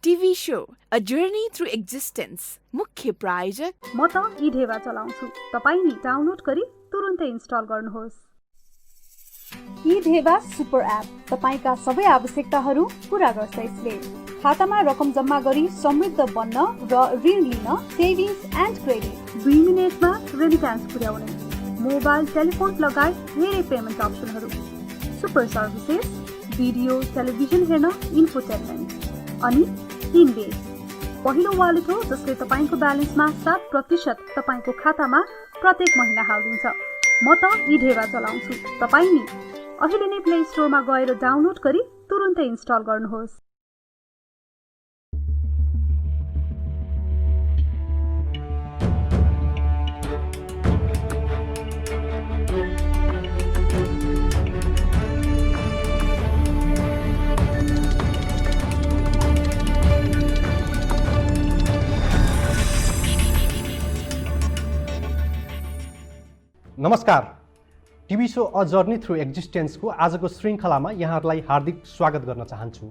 TV show A Journey Through Existence. मुख्य प्रायोजक म त इढेवा चलाउँछु। तपाई नि डाउनलोड गरी तुरुन्तै इन्स्टल गर्नुहोस्। इढेवा सुपर एप तपाईका सबै आवश्यकताहरू पूरा गर्छ। यसले खातामा रकम जम्मा गरी समृद्ध बन्न र ऋण लिन, सेभिङ्स एन्ड क्रेडिट 2 मिनेटमा रेमिट्यान्स पुर्याउने, मोबाइल टेलिफोन लगायत धेरै पेमेन्ट अप्सनहरू, सुपर सर्भिसेस, भिडियो टेलिभिजन हेर्न, इन्फोटेनमेन्ट अनि इन्भेस्ट। पहिलो वालेट हो जसले तपाईको ब्यालेन्समा 7% तपाईको खातामा प्रत्येक महिना हाल्दिन्छ। म त इढेवा चलाउँछु। तपाई नि अहिले नै प्ले स्टोरमा गएर डाउनलोड गरी तुरुन्तै इन्स्टल गर्नुहोस्। नमस्कार। TV show a journey through एक्जिस्टेन्सको आजको श्रृङ्खलामा यहाँहरूलाई हार्दिक स्वागत गर्न चाहन्छु।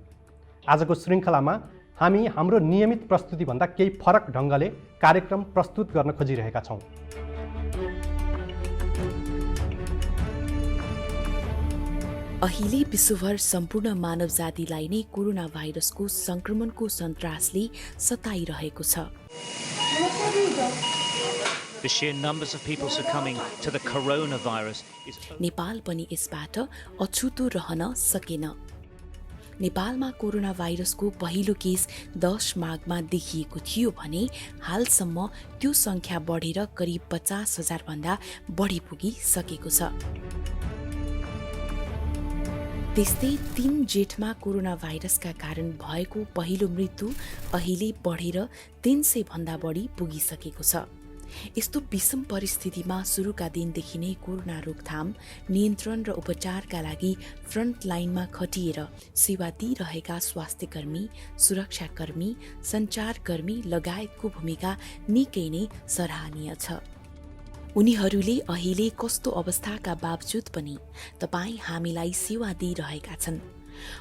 आजको श्रृङ्खलामा हामी हाम्रो नियमित प्रस्तुतिभन्दा केही फरक ढङ्गले कार्यक्रम प्रस्तुत गर्न खोजिरहेका छौँ। अहिले विश्वभर सम्पूर्ण मानव जातिलाई नै कोरोना भाइरसको संक्रमणको सन्तासले सताइरहेको छ। The sheer numbers of people succumbing to the coronavirus is... Nepal पनि यसबाट अछुतो रहन सकेन। नेपालमा कोरोना भाइरसको पहिलो केस 10 माघमा देखिएको थियो भने हालसम्म त्यो संख्या बढेर करिब 50,000 भन्दा बढी पुगिसकेको छ। त्यस्तै 3 जेठमा कोरोना भाइरसका कारण भएको पहिलो मृत्यु अहिले बढेर 300 भन्दा बढी पुगिसकेको छ। यस्तो विषम परिस्थितिमा सुरुका दिनदेखि नै कोरोना रोकथाम, नियन्त्रण र उपचारका लागि फ्रन्ट लाइनमा खटिएर सेवा दिइरहेका स्वास्थ्यकर्मी, सुरक्षाकर्मी, सञ्चारकर्मी लगायतको भूमिका निकै नै सराहनीय छ। उनीहरूले अहिले कस्तो अवस्थाका बावजुद पनि तपाईँ हामीलाई सेवा दिइरहेका छन्।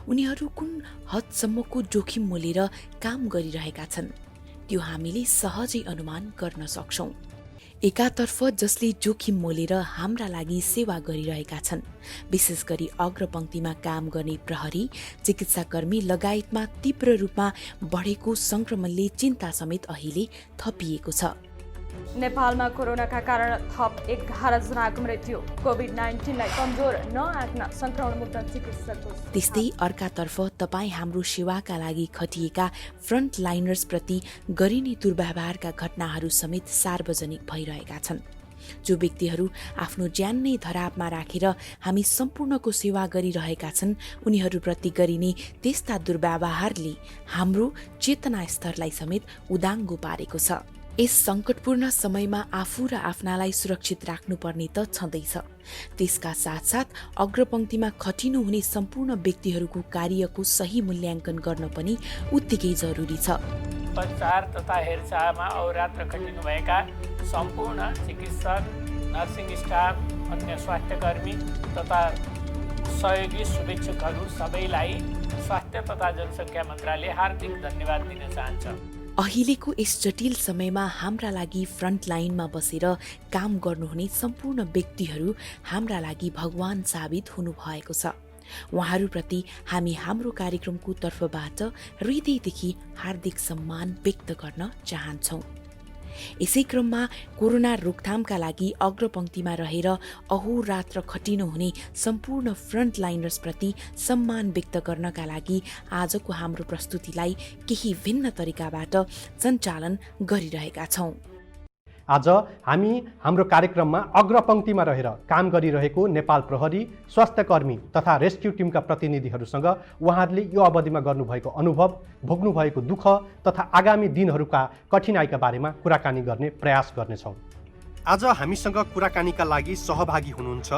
उनीहरू कुन हदसम्मको जोखिम मोलेर काम गरिरहेका छन् त्यो हामीले सहजै अनुमान गर्न सक्छौं। एकातर्फ जसले जोखिम मोलेर हाम्रा लागि सेवा गरिरहेका छन्, विशेष गरी अग्रपंक्तिमा काम गर्ने प्रहरी, चिकित्साकर्मी लगायतमा तीव्र रूपमा बढेको संक्रमणले चिन्ता समेत अहिले थपिएको छ। नेपालमा कोरोनाका कारण थप 11 जनाको मृत्यु। कोभिड-19 लाई कमजोर नआक्न संक्रमणमुक्त चिकित्सकको। त्यस्तै अर्कातर्फ तपाईँ हाम्रो सेवाका लागि खटिएका फ्रन्ट लाइनर्स प्रति गरिने दुर्व्यवहारका घटनाहरू समेत सार्वजनिक भइरहेका छन्। जो व्यक्तिहरू आफ्नो ज्यान नै धरापमा राखेर हामी सम्पूर्णको सेवा गरिरहेका छन्, उनीहरूप्रति गरिने त्यस्ता दुर्व्यवहारले हाम्रो चेतना स्तरलाई समेत उदाङ्गो पारेको छ। यस संकटपूर्ण समयमा आफू र आफ्नालाई सुरक्षित राख्नुपर्ने त छँदैछ, त्यसका साथसाथ अग्रपंक्तिमा खटिनु हुने सम्पूर्ण व्यक्तिहरूको कार्यको सही मूल्याङ्कन गर्न पनि उत्तिकै जरुरी छ। उपचार तथा हेरचाहमा अहोरात्र खटिनुभएका सम्पूर्ण चिकित्सक, नर्सिङ स्टाफ, अन्य स्वास्थ्यकर्मी तथा सहयोगी शुभेच्छुकहरू सबैलाई स्वास्थ्य तथा जनसङ्ख्या मन्त्रालय हार्दिक धन्यवाद दिन चाहन्छ। अहिलेको यस जटिल समयमा हाम्रा लागि फ्रन्ट लाइनमा बसेर काम गर्नुहुने सम्पूर्ण व्यक्तिहरू हाम्रा लागि भगवान साबित हुनुभएको छ। उहाँहरूप्रति हामी हाम्रो कार्यक्रमको तर्फबाट हृदयदेखि हार्दिक सम्मान व्यक्त गर्न चाहन्छौँ। यसै क्रममा कोरोना रोकथामका लागि अग्रपंक्तिमा रहेर अहोरात्र खटिनुहुने सम्पूर्ण फ्रन्ट लाइनर्स प्रति सम्मान व्यक्त गर्नका लागि आजको हाम्रो प्रस्तुतिलाई केही भिन्न तरिकाबाट सञ्चालन गरिरहेका छौँ। आज हामी हाम्रो कार्यक्रममा अग्रपंक्तिमा रहेर काम गरिरहेको नेपाल प्रहरी, स्वास्थ्यकर्मी तथा रेस्क्यु टिमका प्रतिनिधिहरूसँग उहाँहरूले यो अवधिमा गर्नुभएको अनुभव, भोग्नुभएको दुःख तथा आगामी दिनहरूका कठिनाइका बारेमा कुराकानी गर्ने प्रयास गर्नेछौँ। आज हामीसँग कुराकानीका लागि सहभागी हुनुहुन्छ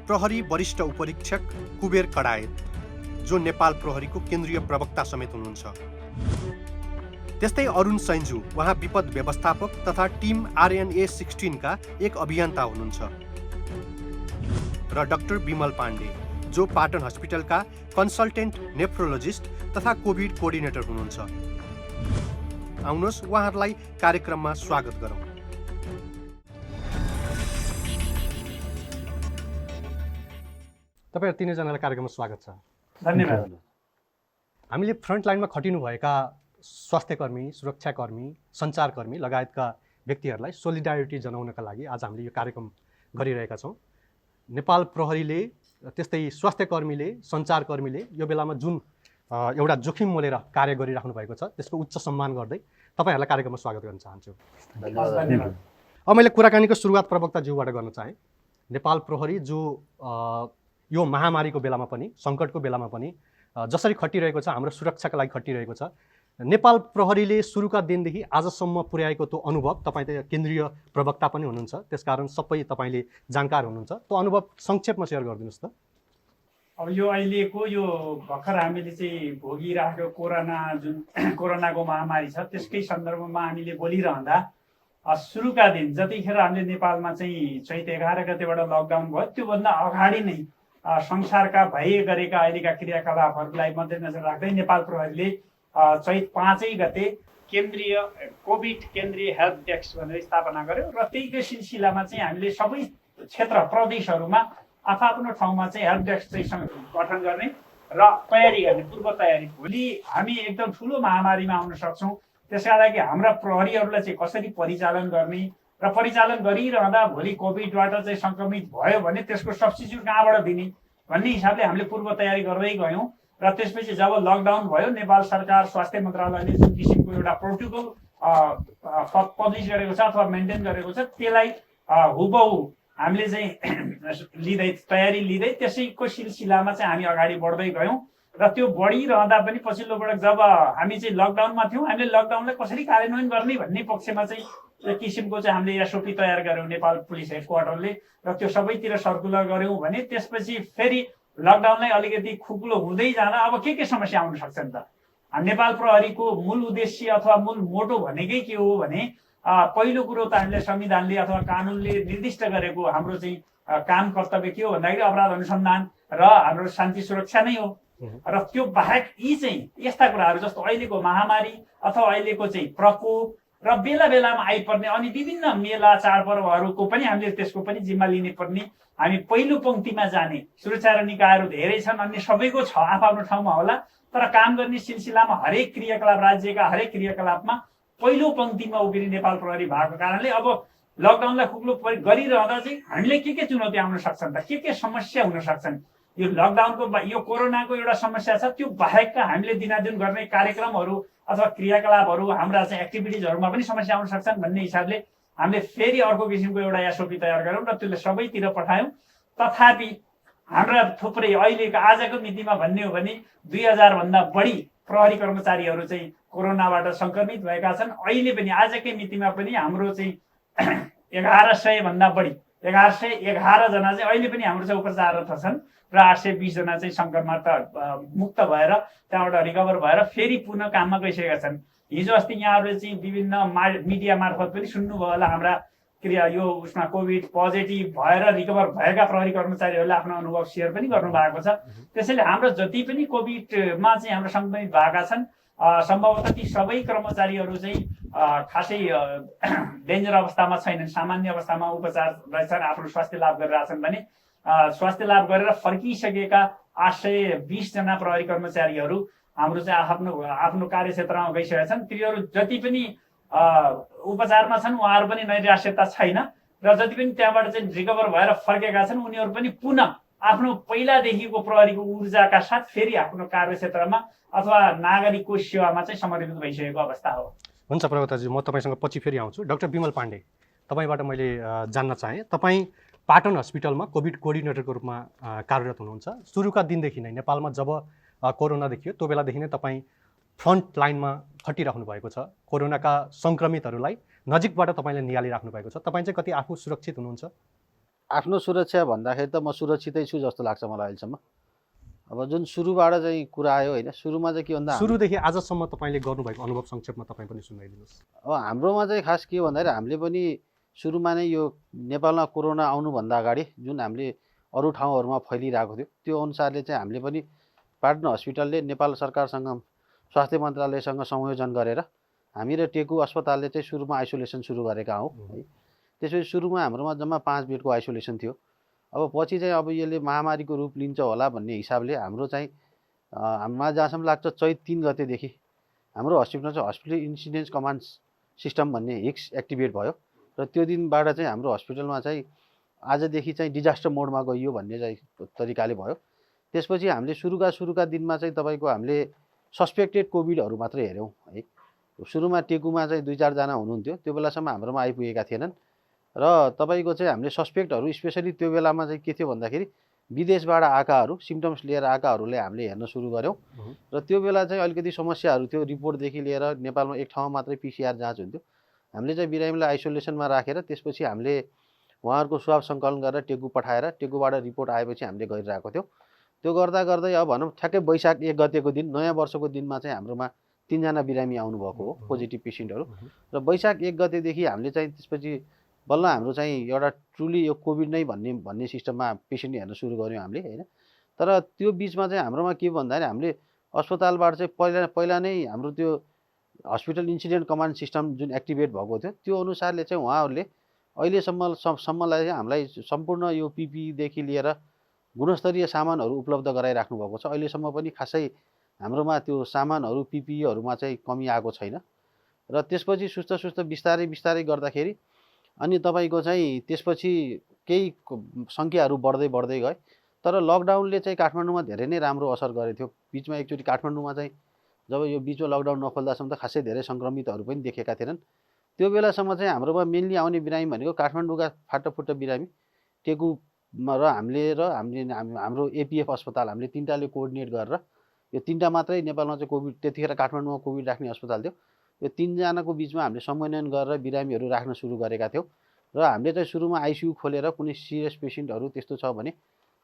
प्रहरी वरिष्ठ उपरीक्षक कुबेर कडायत, जो नेपाल प्रहरीको केन्द्रीय प्रवक्ता समेत हुनुहुन्छ। त्यस्तै अरुण सैन्जु, उहाँ विपद व्यवस्थापक तथा टिम RNA 16 का एक अभियन्ता हुनुहुन्छ। र डाक्टर विमल पाण्डे, जो पाटन हस्पिटलका कन्सल्टेन्ट नेफ्रोलोजिस्ट तथा कोभिड कोअर्डिनेटर हुनुहुन्छ। आउनुहोस् उहाँहरूलाई कार्यक्रममा स्वागत गरौँ। तपाईहरु तीनैजनालाई कार्यक्रममा स्वागत छ। धन्यवाद। हामीले फ्रन्ट लाइनमा खटिनुभएका स्वास्थ्यकर्मी, सुरक्षाकर्मी, सञ्चारकर्मी लगायतका व्यक्तिहरूलाई सोलिडारिटी जनाउनका लागि आज हामीले यो कार्यक्रम गरिरहेका छौँ। नेपाल प्रहरीले त्यस्तै स्वास्थ्यकर्मीले, सञ्चारकर्मीले यो बेलामा जुन एउटा जोखिम मोलेर कार्य गरिराख्नु भएको छ त्यसको उच्च सम्मान गर्दै तपाईहरुलाई कार्यक्रममा स्वागत गर्न चाहन्छु। धन्यवाद। अब मैले कुराकानीको सुरुवात प्रवक्ताज्यूबाट गर्न चाहे। नेपाल प्रहरी जो यो महामारीको बेलामा पनि, सङ्कटको बेलामा पनि जसरी खटिरहेको छ, हाम्रो सुरक्षाका लागि खटिरहेको छ, नेपाल प्रहरीले सुरुका दिनदेखि आजसम्म पुर्याएको त्यो अनुभव, तपाईँ त केन्द्रीय प्रवक्ता पनि हुनुहुन्छ, त्यसकारण सबै तपाईँले जानकार हुनुहुन्छ, त्यो अनुभव संक्षेपमा सेयर गरिदिनुहोस् त। अब यो अहिलेको यो भर्खर हामीले चाहिँ भोगिरहेको कोरोनाको महामारी छ, त्यसकै सन्दर्भमा हामीले बोलिरहँदा सुरुका दिन जतिखेर हामीले नेपालमा चाहिँ चैत 11 गतेबाट लकडाउन भयो त्योभन्दा अगाडि नै संसारका भए गरेका अहिलेका क्रियाकलापहरूलाई मध्यनजर राख्दै नेपाल प्रहरीले चैत 5 गते कोभिड केन्द्रीय हेल्प डेस्क भनेर स्थापना गर्यो र त्यहीकै सिलसिलामा चाहिँ हामीले सबै क्षेत्र प्रदेशहरूमा आफ्नो ठाउँमा चाहिँ हेल्प डेस्क चाहिँ गठन गर्ने र तयारी गर्ने, पूर्व तयारी। भोलि हामी एकदम ठुलो महामारीमा आउन सक्छौँ, त्यसका लागि हाम्रा प्रहरीहरूलाई चाहिँ कसरी परिचालन गर्ने र परिचालन गरिरहँदा भोलि कोभिडबाट चाहिँ सङ्क्रमित भयो भने त्यसको सब्स्टिट्युट कहाँबाट दिने भन्ने हिसाबले हामीले पूर्व तयारी गर्दै गयौँ। र त्यसपछि जब लकडाउन भयो नेपाल सरकार स्वास्थ्य मन्त्रालयले जुन किसिमको एउटा प्रोटोकल पब्लिस गरेको छ अथवा मेन्टेन गरेको छ त्यसलाई हुबहु हामीले चाहिँ तयारी लिँदै त्यसैको सिलसिलामा चाहिँ हामी अगाडि बढ्दै गयौँ। र त्यो बढिरहँदा पनि पछिल्लो पटक जब हामी चाहिँ लकडाउनमा थियौँ, हामीले लकडाउनलाई कसरी कार्यान्वयन गर्ने भन्ने पक्षमा चाहिँ एक किसिमको चाहिँ हामीले एसओपी तयार गऱ्यौँ नेपाल पुलिस हेडक्वार्टरले, र त्यो सबैतिर सर्कुलर गऱ्यौँ भने त्यसपछि फेरि लकडाउनलाई अलिकति खुकुलो हुँदै जाँदा अब के समस्या आउन सक्छ नि त। नेपाल प्रहरीको मूल उद्देश्य अथवा मूल मोटो भनेकै के हो भने पहिलो कुरो त हामीले संविधानले अथवा कानुनले निर्दिष्ट गरेको हाम्रो चाहिँ काम कर्तव्य के हो भन्दाखेरि अपराध अनुसन्धान र हाम्रो शान्ति सुरक्षा नै हो। र त्यो बाहेक यी चाहिँ यस्ता कुराहरू जस्तो अहिलेको महामारी अथवा अहिलेको चाहिँ प्रकोप र बेला बेलामा आइपर्ने अनि विभिन्न मेला चाडपर्वहरूको पनि हामीले त्यसको पनि जिम्मा लिने पर्ने, हामी पहिलो पङ्क्तिमा जाने सुरक्षा र निकायहरू धेरै छन्, अन्य सबैको छ आफ्नो ठाउँमा होला, तर काम गर्ने सिलसिलामा हरेक क्रियाकलाप, राज्यका हरेक क्रियाकलापमा पहिलो पङ्क्तिमा उभिने नेपाल प्रहरी भएको कारणले अब लकडाउनलाई खुक्लो गरिरहँदा चाहिँ हामीले के चुनौती आउन सक्छन् त, के समस्या हुन सक्छन्। यो लकडाउनको यो कोरोनाको एउटा समस्या छ, त्यो बाहेकका हामीले दिनादिन गर्ने कार्यक्रमहरू अथवा क्रियाकलापहरू, हाम्रा चाहिँ एक्टिभिटिजहरूमा पनि समस्या आउन सक्छन् भन्ने हिसाबले हामीले फेरि अर्को किसिमको एउटा एसओपी तयार गऱ्यौँ र त्यसले सबैतिर पठायौँ। तथापि हाम्रा थुप्रै अहिलेको आजको मितिमा भन्ने हो भने 2000 भन्दा बढी प्रहरी कर्मचारीहरू चाहिँ कोरोनाबाट सङ्क्रमित भएका छन्। अहिले पनि आजकै मितिमा पनि हाम्रो चाहिँ 1100 भन्दा बढी 1111 जना चाहिँ अहिले पनि हाम्रो चाहिँ उपचाररत छन् र 820 जना चाहिँ सङ्क्रमणबाट मुक्त भएर त्यहाँबाट रिकभर भएर फेरि पुनः काममा गइसकेका छन्। हिजो अस्ति यहाँहरूले चाहिँ विभिन्न मिडिया मार्फत पनि सुन्नुभयो होला, हाम्रा यो उसमा कोभिड पोजिटिभ भएर रिकभर भएका प्रहरी कर्मचारीहरूले आफ्नो अनुभव सेयर पनि गर्नु भएको छ। त्यसैले हाम्रो जति पनि कोभिडमा चाहिँ हाम्रो सङ्क्रमित भएका छन् सम्भवतः ती सबै कर्मचारीहरू चाहिँ खासै डेन्जर अवस्थामा छैनन्, सामान्य अवस्थामा उपचार रहेछन्, आफ्नो स्वास्थ्य लाभ गरिरहेछन् भने स्वास्थ्य लाभ गरेर फर्किसकेका 820 जना प्रहरी कर्मचारीहरू हाम्रो चाहिँ आफ्नो कार्यक्षेत्रमा गइसकेका छन्। तिनीहरू जति पनि उपचारमा छन् उहाँहरू पनि नैराश्यता छैन र जति पनि त्यहाँबाट चाहिँ रिकभर भएर फर्केका छन् उनीहरू पनि पुनः आफ्नो पहिलादेखिको प्रहरीको ऊर्जाका साथ फेरि आफ्नो कार्यक्षेत्रमा अथवा नागरिकको सेवामा चाहिँ समर्पित भइसकेको अवस्था हो। हुन्छ प्रवक्ताजी, म तपाईँसँग पछि फेरि आउँछु। डाक्टर विमल पाण्डे, तपाईँबाट मैले जान्न चाहेँ, तपाईँ पाटन हस्पिटलमा कोभिड कोअर्डिनेटरको रूपमा कार्यरत हुनुहुन्छ। सुरुका दिनदेखि नै नेपालमा जब कोरोना देखियो त्यो बेलादेखि नै तपाईँ फ्रन्ट लाइनमा खटिराख्नु भएको छ। कोरोनाका सङ्क्रमितहरूलाई नजिकबाट तपाईँले निहालिराख्नु भएको छ। तपाईँ चाहिँ कति आफू सुरक्षित हुनुहुन्छ? आफ्नो सुरक्षा भन्दाखेरि त म सुरक्षितै छु जस्तो लाग्छ मलाई अहिलेसम्म। अब जुन सुरुबाट चाहिँ कुरा आयो होइन, सुरुमा चाहिँ के भन्दा सुरुदेखि आजसम्म तपाईँले गर्नुभएको अनुभव संक्षेपमा तपाईँ पनि सुनाइदिनुहोस्। अब हाम्रोमा चाहिँ खास के भन्दाखेरि हामीले पनि सुरुमा नै यो नेपालमा कोरोना आउनुभन्दा अगाडि जुन हामीले अरू ठाउँहरूमा फैलिरहेको थियो। त्यो अनुसारले चाहिँ हामीले पनि पाटन हस्पिटलले नेपाल सरकारसँग स्वास्थ्य मन्त्रालयसँग संयोजन गरेर हामी र टेकु अस्पतालले चाहिँ सुरुमा आइसोलेसन सुरु गरेका हौँ है। त्यसपछि सुरुमा हाम्रोमा जम्मा 5 बेडको आइसोलेसन थियो। अब पछि चाहिँ अब यसले महामारीको रूप लिन्छ होला भन्ने हिसाबले हाम्रो चाहिँ हाम्रोमा जहाँसम्म लाग्छ चैत 3 गतेदेखि हाम्रो हस्पिटलमा चाहिँ हस्पिटल इन्सिडेन्स कमान्ड सिस्टम भन्ने हिक्स एक्टिभेट भयो र त्यो दिनबाट चाहिँ हाम्रो हस्पिटलमा चाहिँ आजदेखि चाहिँ डिजास्टर मोडमा गइयो भन्ने चाहिँ तरिकाले भयो। त्यसपछि हामीले सुरुका दिनमा चाहिँ तपाईँको हामीले सस्पेक्टेड कोभिडहरू मात्रै हेऱ्यौँ है। सुरुमा टेकुमा चाहिँ 2-4 जना हुनुहुन्थ्यो, त्यो बेलासम्म हाम्रोमा आइपुगेका थिएनन् र तपाईँको चाहिँ हामीले सस्पेक्टहरू स्पेसली त्यो बेलामा चाहिँ के थियो भन्दाखेरि विदेशबाट आएकाहरू सिम्टम्स लिएर आएकाहरूले हामीले हेर्न सुरु गऱ्यौँ र त्यो बेला चाहिँ अलिकति समस्याहरू थियो। रिपोर्टदेखि लिएर नेपालमा एक ठाउँमा मात्रै पिसिआर जाँच हुन्थ्यो। हामीले चाहिँ बिरामीलाई आइसोलेसनमा राखेर त्यसपछि हामीले उहाँहरूको स्वाब सङ्कलन गरेर टेकु पठाएर टेकुबाट रिपोर्ट आएपछि हामीले गरिरहेको थियौँ। त्यो गर्दा गर्दै अब भनौँ ठ्याक्कै वैशाख 1 गतेको दिन नयाँ वर्षको दिनमा चाहिँ हाम्रोमा 3 जना बिरामी आउनुभएको हो पोजिटिभ पेसेन्टहरू र वैशाख 1 गतेदेखि हामीले चाहिँ त्यसपछि बल्ल हाम्रो चाहिँ एउटा ट्रुली यो कोभिड नै भन्ने सिस्टममा पेसेन्ट हेर्न सुरु गऱ्यौँ हामीले होइन। तर त्यो बिचमा चाहिँ हाम्रोमा के भन्दाखेरि हामीले अस्पतालबाट चाहिँ पहिला नै हाम्रो त्यो हस्पिटल इन्सिडेन्ट कमान्ड सिस्टम जुन एक्टिभेट भएको थियो त्यो अनुसारले चाहिँ उहाँहरूले अहिलेसम्मलाई हामीलाई सम्पूर्ण यो पिपीदेखि लिएर गुणस्तरीय सामानहरू उपलब्ध गराइराख्नु भएको छ। अहिलेसम्म पनि खासै हाम्रोमा त्यो सामानहरू पिपीईहरूमा चाहिँ कमी आएको छैन र त्यसपछि सुस्त बिस्तारै गर्दाखेरि अनि तपाईँको चाहिँ त्यसपछि केही सङ्ख्याहरू बढ्दै गए। तर लकडाउनले चाहिँ काठमाडौँमा धेरै नै राम्रो असर गरेको थियो। बिचमा एकचोटि काठमाडौँमा चाहिँ जब यो बिचमा लकडाउन नखोल्दासम्म त खासै धेरै सङ्क्रमितहरू पनि देखेका थिएनन्। त्यो बेलासम्म चाहिँ हाम्रोमा मेनली आउने बिरामी भनेको काठमाडौँका फाटाफुट्टा बिरामी टेकुमा र हाम्रो एपिएफ अस्पताल हामीले 3टाले कोअर्डिनेट गरेर यो 3टा मात्रै नेपालमा चाहिँ कोभिड त्यतिखेर काठमाडौँमा कोभिड राख्ने अस्पताल थियो। यो 3 जनाको बिचमा हामीले समन्वयन गरेर बिरामीहरू राख्न सुरु गरेका थियौँ र हामीले चाहिँ सुरुमा आइसियु खोलेर कुनै सिरियस पेसेन्टहरू त्यस्तो छ भने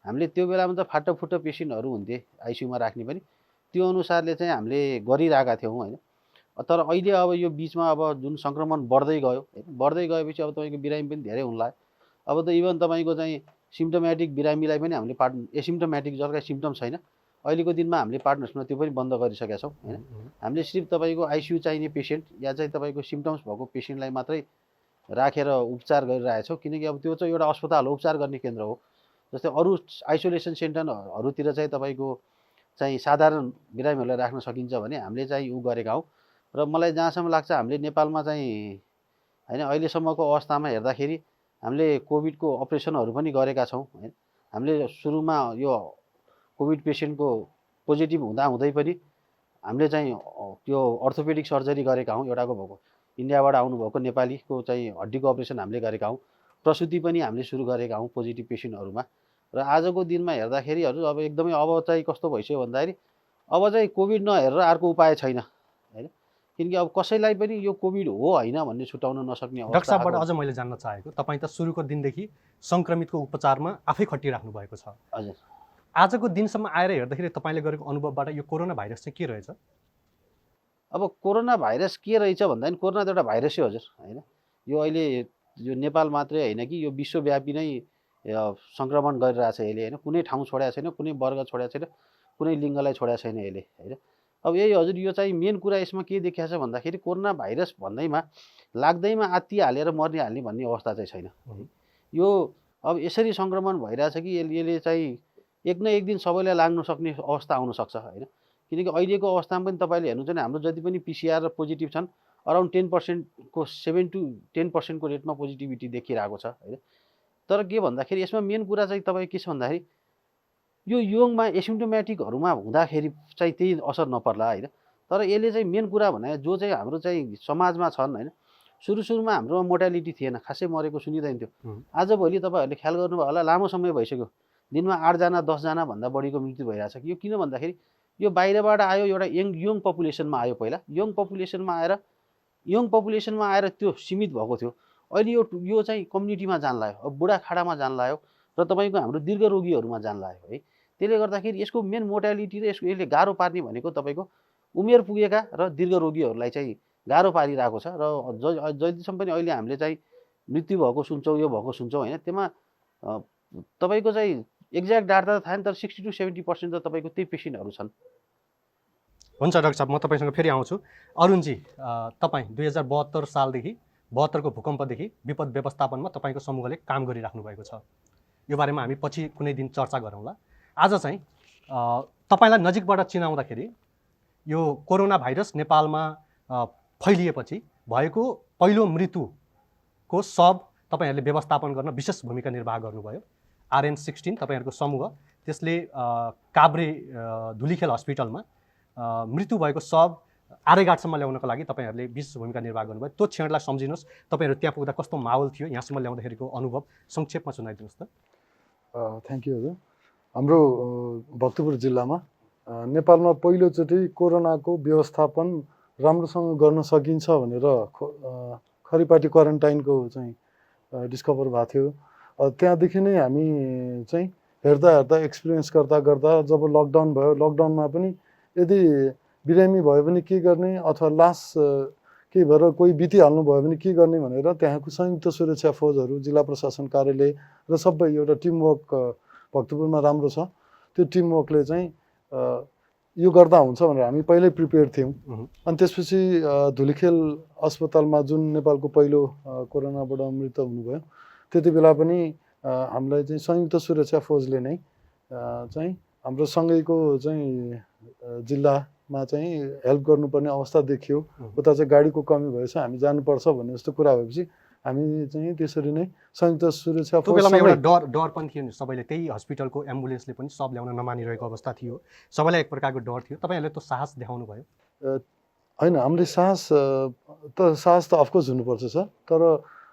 हामीले त्यो बेलामा त फाटाफुट्टा पेसेन्टहरू हुन्थे आइसियुमा राख्ने पनि त्यो अनुसारले चाहिँ हामीले गरिरहेका थियौँ होइन। तर अहिले अब यो बिचमा अब जुन सङ्क्रमण बढ्दै गएपछि अब तपाईँको बिरामी पनि धेरै हुन लाग्यो। अब त इभन तपाईँको चाहिँ सिम्टोमेटिक बिरामीलाई पनि हामीले एसिम्टोमेटिक जसका सिम्टम छैन अहिलेको दिनमा हामीले पार्टनर्समा त्यो पनि बन्द गरिसकेका छौँ होइन। हामीले सिर्फ तपाईँको आइसियु चाहिने पेसेन्ट या चाहिँ तपाईँको सिम्टम्स भएको पेसेन्टलाई मात्रै राखेर उपचार गरिरहेछौँ किनकि अब त्यो चाहिँ एउटा अस्पताल हो, उपचार गर्ने केन्द्र हो। जस्तै अरू आइसोलेसन सेन्टरहरूतिर चाहिँ तपाईँको चाहिँ साधारण बिरामीहरूलाई राख्न सकिन्छ भने हामीले चाहिँ गरेका हौँ र मलाई जहाँसम्म लाग्छ हामीले नेपालमा चाहिँ होइन अहिलेसम्मको अवस्थामा हेर्दाखेरि हामीले कोभिडको अपरेसनहरू पनि गरेका छौँ होइन। हामीले सुरुमा यो कोभिड पेसेन्टको पोजिटिभ हुँदै पनि हामीले चाहिँ त्यो अर्थोपेडिक सर्जरी गरेका हौँ। एउटाको भएको इन्डियाबाट आउनुभएको नेपालीको चाहिँ हड्डीको अपरेसन हामीले गरेका हौँ। प्रसुति पनि हामीले सुरु गरेका हौँ पोजिटिभ पेसेन्टहरूमा र आजको दिनमा हेर्दाखेरिहरू अब एकदमै अब चाहिँ कस्तो भइसक्यो भन्दाखेरि अब चाहिँ कोभिड नहेरेर अर्को उपाय छैन होइन। किनकि अब कसैलाई पनि यो कोभिड हो होइन भन्ने छुटाउन नसक्ने अवस्था। डाक्टर साहबबाट अझ मैले जान्न चाहेको तपाईँ त सुरुको दिनदेखि सङ्क्रमितको उपचारमा आफै खटिराख्नु भएको छ। हजुर आजको दिनसम्म आएर हेर्दाखेरि तपाईँले गरेको अनुभवबाट यो कोरोना भाइरस चाहिँ के रहेछ? अब कोरोना भाइरस के रहेछ भन्दाखेरि कोरोना त एउटा भाइरसै हजुर होइन। यो अहिले यो नेपाल मात्रै होइन कि यो विश्वव्यापी नै सङ्क्रमण गरिरहेछ यसले होइन। कुनै ठाउँ छोडेको छैन, कुनै वर्ग छोडेको छैन, कुनै लिङ्गलाई छोडेको छैन यसले होइन। अब यही हजुर यो चाहिँ मेन कुरा यसमा के देखिएको छ भन्दाखेरि कोरोना भाइरस भन्दैमा लाग्दैमा आत्तिहालेर मर्निहाल्ने भन्ने अवस्था चाहिँ छैन। यो अब यसरी सङ्क्रमण भइरहेछ कि यसले चाहिँ एक न एक दिन सबैलाई लाग्न सक्ने अवस्था आउन सक्छ होइन। किनकि अहिलेको अवस्थामा पनि तपाईँले हेर्नुहुन्छ भने हाम्रो जति पनि पिसिआर र पोजिटिभ छन् अराउन्ड 10%को 7 to 10% रेटमा पोजिटिभिटी देखिरहेको छ होइन। तर के भन्दाखेरि यसमा मेन कुरा चाहिँ तपाईँ के छ भन्दाखेरि यो यङमा एसिम्टोमेटिकहरूमा हुँदाखेरि चाहिँ त्यही असर नपर्ला होइन। तर यसले चाहिँ मेन कुरा भने जो चाहिँ हाम्रो चाहिँ समाजमा छन् होइन। सुरुमा हाम्रोमा मोर्टालिटी थिएन, खासै मरेको सुनिँदैन थियो। आजभोलि तपाईँहरूले ख्याल गर्नुभयो होला लामो समय भइसक्यो दिनमा 8 जना 10 जना भन्दा बढीको मृत्यु भइरहेछ। यो किन भन्दाखेरि यो बाहिरबाट आयो, एउटा यङ पपुलेसनमा आयो। पहिला यङ पपुलेसनमा आएर त्यो सीमित भएको थियो। अहिले यो चाहिँ कम्युनिटीमा जान लाग्यो, अब बुढाखाडामा जान लाग्यो र तपाईँको हाम्रो दीर्घ रोगीहरूमा जान लाग्यो है। त्यसले गर्दाखेरि यसको मेन मोर्टालिटी र यसले गाह्रो पार्ने भनेको तपाईँको उमेर पुगेका र दीर्घ रोगीहरूलाई चाहिँ गाह्रो पारिरहेको छ। र जतिसम्म पनि अहिले हामीले चाहिँ मृत्यु भएको सुन्छौँ, यो भएको सुन्छौँ होइन। त्यसमा तपाईँको चाहिँ एक्ज्याक्ट डाटा त थाहा नि, तर 60 to 70% त तपाईँको त्यही पेसेन्टहरू छन्। हुन्छ डाक्टर साहब, म तपाईँसँग फेरि आउँछु। अरुणजी, तपाईँ 2072 सालदेखि 72 को भूकम्पदेखि विपद व्यवस्थापनमा तपाईँको समूहले काम गरिराख्नु भएको छ। यो बारेमा हामी पछि कुनै दिन चर्चा गरौँला। आज चाहिँ तपाईँलाई नजिकबाट चिनाउँदाखेरि यो कोरोना भाइरस नेपालमा फैलिएपछि भएको पहिलो मृत्युको सब तपाईँहरूले व्यवस्थापन गर्न विशेष भूमिका निर्वाह गर्नुभयो। RN16 तपाईँहरूको समूह, त्यसले काभ्रे धुलीखेल हस्पिटलमा मृत्यु भएको सब आरेघाटसम्म ल्याउनको लागि तपाईँहरूले विशेष भूमिका निर्वाह गर्नुभयो। त्यो क्षणलाई सम्झिनुहोस्, तपाईँहरू त्यहाँ पुग्दा कस्तो माहौल थियो, यहाँसम्म ल्याउँदाखेरिको अनुभव संक्षेपमा सुनाइदिनुहोस् त। थ्याङ्क यू हजुर। हाम्रो भक्तपुर जिल्लामा नेपालमा पहिलोचोटि कोरोनाको व्यवस्थापन राम्रोसँग गर्न सकिन्छ भनेर खरिपाटी क्वारेन्टाइनको चाहिँ डिस्कभर भएको थियो। त्यहाँदेखि नै हामी चाहिँ हेर्दा एक्सपिरियन्स गर्दा जब लकडाउन भयो, लकडाउनमा पनि यदि बिरामी भयो भने के गर्ने, अथवा लास्ट केही भएर कोही बितिहाल्नु भयो भने के गर्ने भनेर त्यहाँको संयुक्त सुरक्षा फौजहरू, जिल्ला प्रशासन कार्यालय र सबै एउटा टिमवर्क भक्तपुरमा राम्रो छ। त्यो टिमवर्कले चाहिँ यो गर्दा हुन्छ भनेर हामी पहिल्यै प्रिपेयर थियौँ। अनि त्यसपछि धुलीखेल अस्पतालमा जुन नेपालको पहिलो कोरोनाबाट मृत्यु हुनुभयो, त्यति बेला पनि हामीलाई चाहिँ संयुक्त सुरक्षा फौजले नै चाहिँ हाम्रो सँगैको चाहिँ जिल्लामा चाहिँ हेल्प गर्नुपर्ने अवस्था देखियो। उता चाहिँ गाडीको कमी भएछ, हामी जानुपर्छ भन्ने जस्तो कुरा भएपछि हामी चाहिँ त्यसरी नै संयुक्त सुरक्षा त्यो बेलामा एउटा डर पनि थियो नि, सबैले त्यही हस्पिटलको एम्बुलेन्सले पनि सब ल्याउन नमानिरहेको अवस्था थियो, सबैलाई एक प्रकारको डर थियो। तपाईँहरूले त्यो साहस देखाउनु भयो? होइन, हामीले साहस त अफकोर्स हुनुपर्छ सर, तर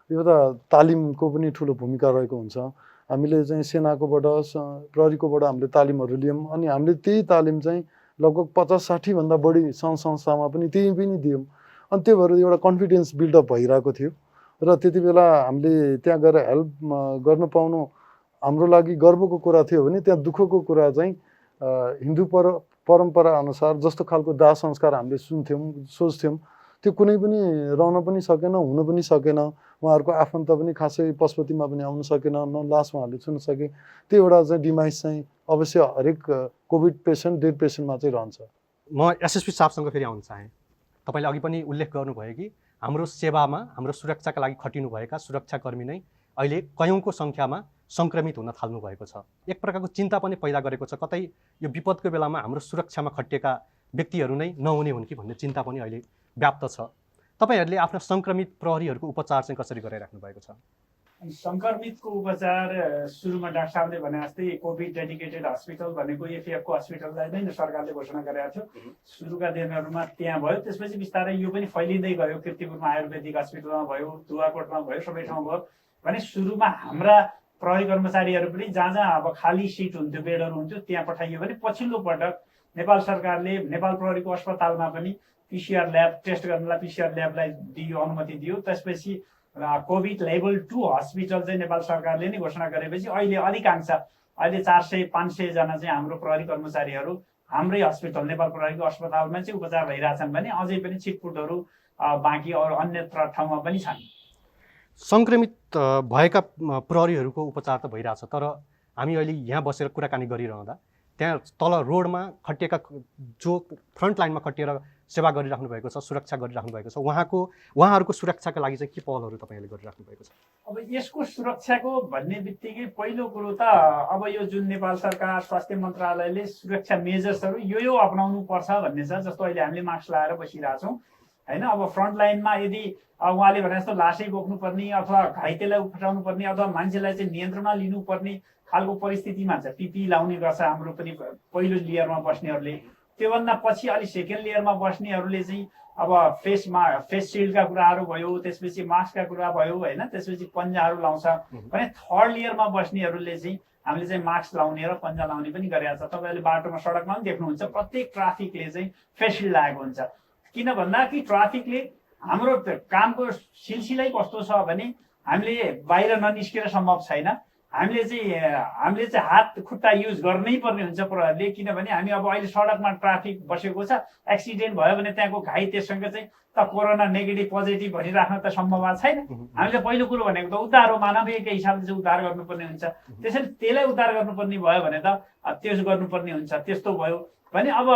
एउटा तालिमको पनि ठुलो भूमिका रहेको हुन्छ। हामीले चाहिँ सेनाकोबाट, प्रहरीकोबाट हामीले तालिमहरू लियौँ, अनि हामीले त्यही तालिम चाहिँ लगभग 50-60 भन्दा बढी सङ्घ संस्थामा पनि त्यही पनि दियौँ। अनि त्यो भएर एउटा कन्फिडेन्स बिल्डअप भइरहेको थियो र त्यति बेला हामीले त्यहाँ गएर हेल्प गर्न पाउनु हाम्रो लागि गर्वको कुरा थियो भने त्यहाँ दुःखको कुरा चाहिँ हिन्दू परम्परा अनुसार जस्तो खालको दाह संस्कार हामीले सोच्थ्यौँ त्यो कुनै पनि रहन पनि सकेन, हुन पनि सकेन। उहाँहरूको आफन्त पनि खासै पशुपतिमा पनि आउन सकेन, न लास उहाँहरूले छुन सके। त्यो एउटा चाहिँ डिमाइस चाहिँ अवश्य हरेक कोभिड पेसेन्ट, डेड पेसेन्टमा चाहिँ रहन्छ। म एसएसपी साहबसँग फेरि आउन चाहेँ। तपाईँले अघि पनि उल्लेख गर्नुभयो कि हाम्रो सेवामा, हाम्रो सुरक्षाका लागि खटिनुभएका सुरक्षाकर्मी नै अहिले कयौँको सङ्ख्यामा सङ्क्रमित हुन थाल्नु भएको छ। एक प्रकारको चिन्ता पनि पैदा गरेको छ, कतै यो विपदको बेलामा हाम्रो सुरक्षामा खटिएका व्यक्तिहरू नै नहुने हुन् कि भन्ने चिन्ता पनि अहिले व्याप्त छ। तपाईँहरूले आफ्ना सङ्क्रमित प्रहरीहरूको उपचार चाहिँ कसरी गराइराख्नु भएको छ? सङ्क्रमितको उपचार सुरुमा डाक्टर साहबले भने जस्तै कोभिड डेडिकेटेड हस्पिटल भनेको एफएफको हस्पिटललाई नै सरकारले घोषणा गरेको थियो। सुरुका दिनहरूमा त्यहाँ भयो, त्यसपछि बिस्तारै यो पनि फैलिँदै गयो। कीर्तिपुरमा आयुर्वेदिक हस्पिटलमा भयो, दुवाकोटमा भयो, सबै ठाउँ भयो। भने सुरुमा हाम्रा प्रहरी कर्मचारीहरू पनि जहाँ जहाँ अब खाली सिट हुन्थ्यो, बेडहरू हुन्थ्यो, त्यहाँ पठाइयो भने पछिल्लो पटक नेपाल सरकारले नेपाल प्रहरीको अस्पतालमा पनि PCR ल्याब टेस्ट गर्नलाई PCR ल्याबलाई अनुमति दियो। त्यसपछि कोभिड लेभल 2 हस्पिटल चाहिँ नेपाल सरकारले नै घोषणा गरेपछि अहिले अधिकांश, अहिले 400-500 जना चाहिँ हाम्रो प्रहरी कर्मचारीहरू हाम्रै हस्पिटल, नेपाल प्रहरीको अस्पतालमा चाहिँ उपचार भइरहेछन् भने अझै पनि छिटपुटहरू बाँकी अरू अन्यत्र ठाउँमा पनि छन्। सङ्क्रमित भएका प्रहरीहरूको उपचार त भइरहेछ, तर हामी अहिले यहाँ बसेर कुराकानी गरिरहँदा त्यहाँ तल रोडमा खटिएका, जो फ्रन्ट लाइनमा खटिएर सेवा गरिराख्नु भएको छ, सुरक्षा गरिराख्नु भएको छ, उहाँहरूको सुरक्षाका लागि चाहिँ के पहलहरू तपाईँहरूले गरिराख्नु भएको छ? अब यसको सुरक्षाको भन्ने बित्तिकै पहिलो कुरो त अब यो जुन नेपाल सरकार स्वास्थ्य मन्त्रालयले सुरक्षा मेजर्सहरू यो अपनाउनु पर्छ भन्ने छ। जस्तो अहिले हामीले मास्क लगाएर बसिरहेछौँ होइन। अब फ्रन्ट लाइनमा यदि उहाँले भने जस्तो लासै बोक्नुपर्ने अथवा घाइतेलाई उठाउनु पर्ने अथवा मान्छेलाई चाहिँ नियन्त्रणमा लिनुपर्ने खालको परिस्थितिमा छ, पिपी लाउने गर्छ हाम्रो पनि पहिलो लेयरमा बस्नेहरूले। त्योभन्दा पछि अलि सेकेन्ड लेयरमा बस्नेहरूले चाहिँ अब फेस सिल्डका कुराहरू भयो, त्यसपछि मास्कका कुरा भयो होइन, त्यसपछि पन्जाहरू लाउँछ भने थर्ड लेयरमा बस्नेहरूले चाहिँ हामीले चाहिँ मास्क लाउने र पन्जा लाउने पनि गरेका छ। तपाईँहरूले बाटोमा सडकमा पनि देख्नुहुन्छ प्रत्येक ट्राफिकले चाहिँ फेस सिल्ड लगाएको हुन्छ। किन भन्दा कि ट्राफिकले हाम्रो कामको सिलसिलै कस्तो छ भने हामीले बाहिर ननिस्केर सम्भव छैन। हामीले चाहिँ हात खुट्टा युज गर्नै पर्ने हुन्छ प्रहरीले, किनभने हामी अब अहिले सडकमा ट्राफिक बसेको छ, एक्सिडेन्ट भयो भने त्यहाँको घाइतेसँग चाहिँ त कोरोना नेगेटिभ पोजिटिभ भनिराख्न त सम्भव छैन। हामीले पहिलो कुरो भनेको त उद्धार हो, मानवीयकै हिसाबले चाहिँ उद्धार गर्नुपर्ने हुन्छ। त्यसैले त्यसलाई उद्धार गर्नुपर्ने भयो भने त त्यस गर्नुपर्ने हुन्छ। त्यस्तो भयो भने अब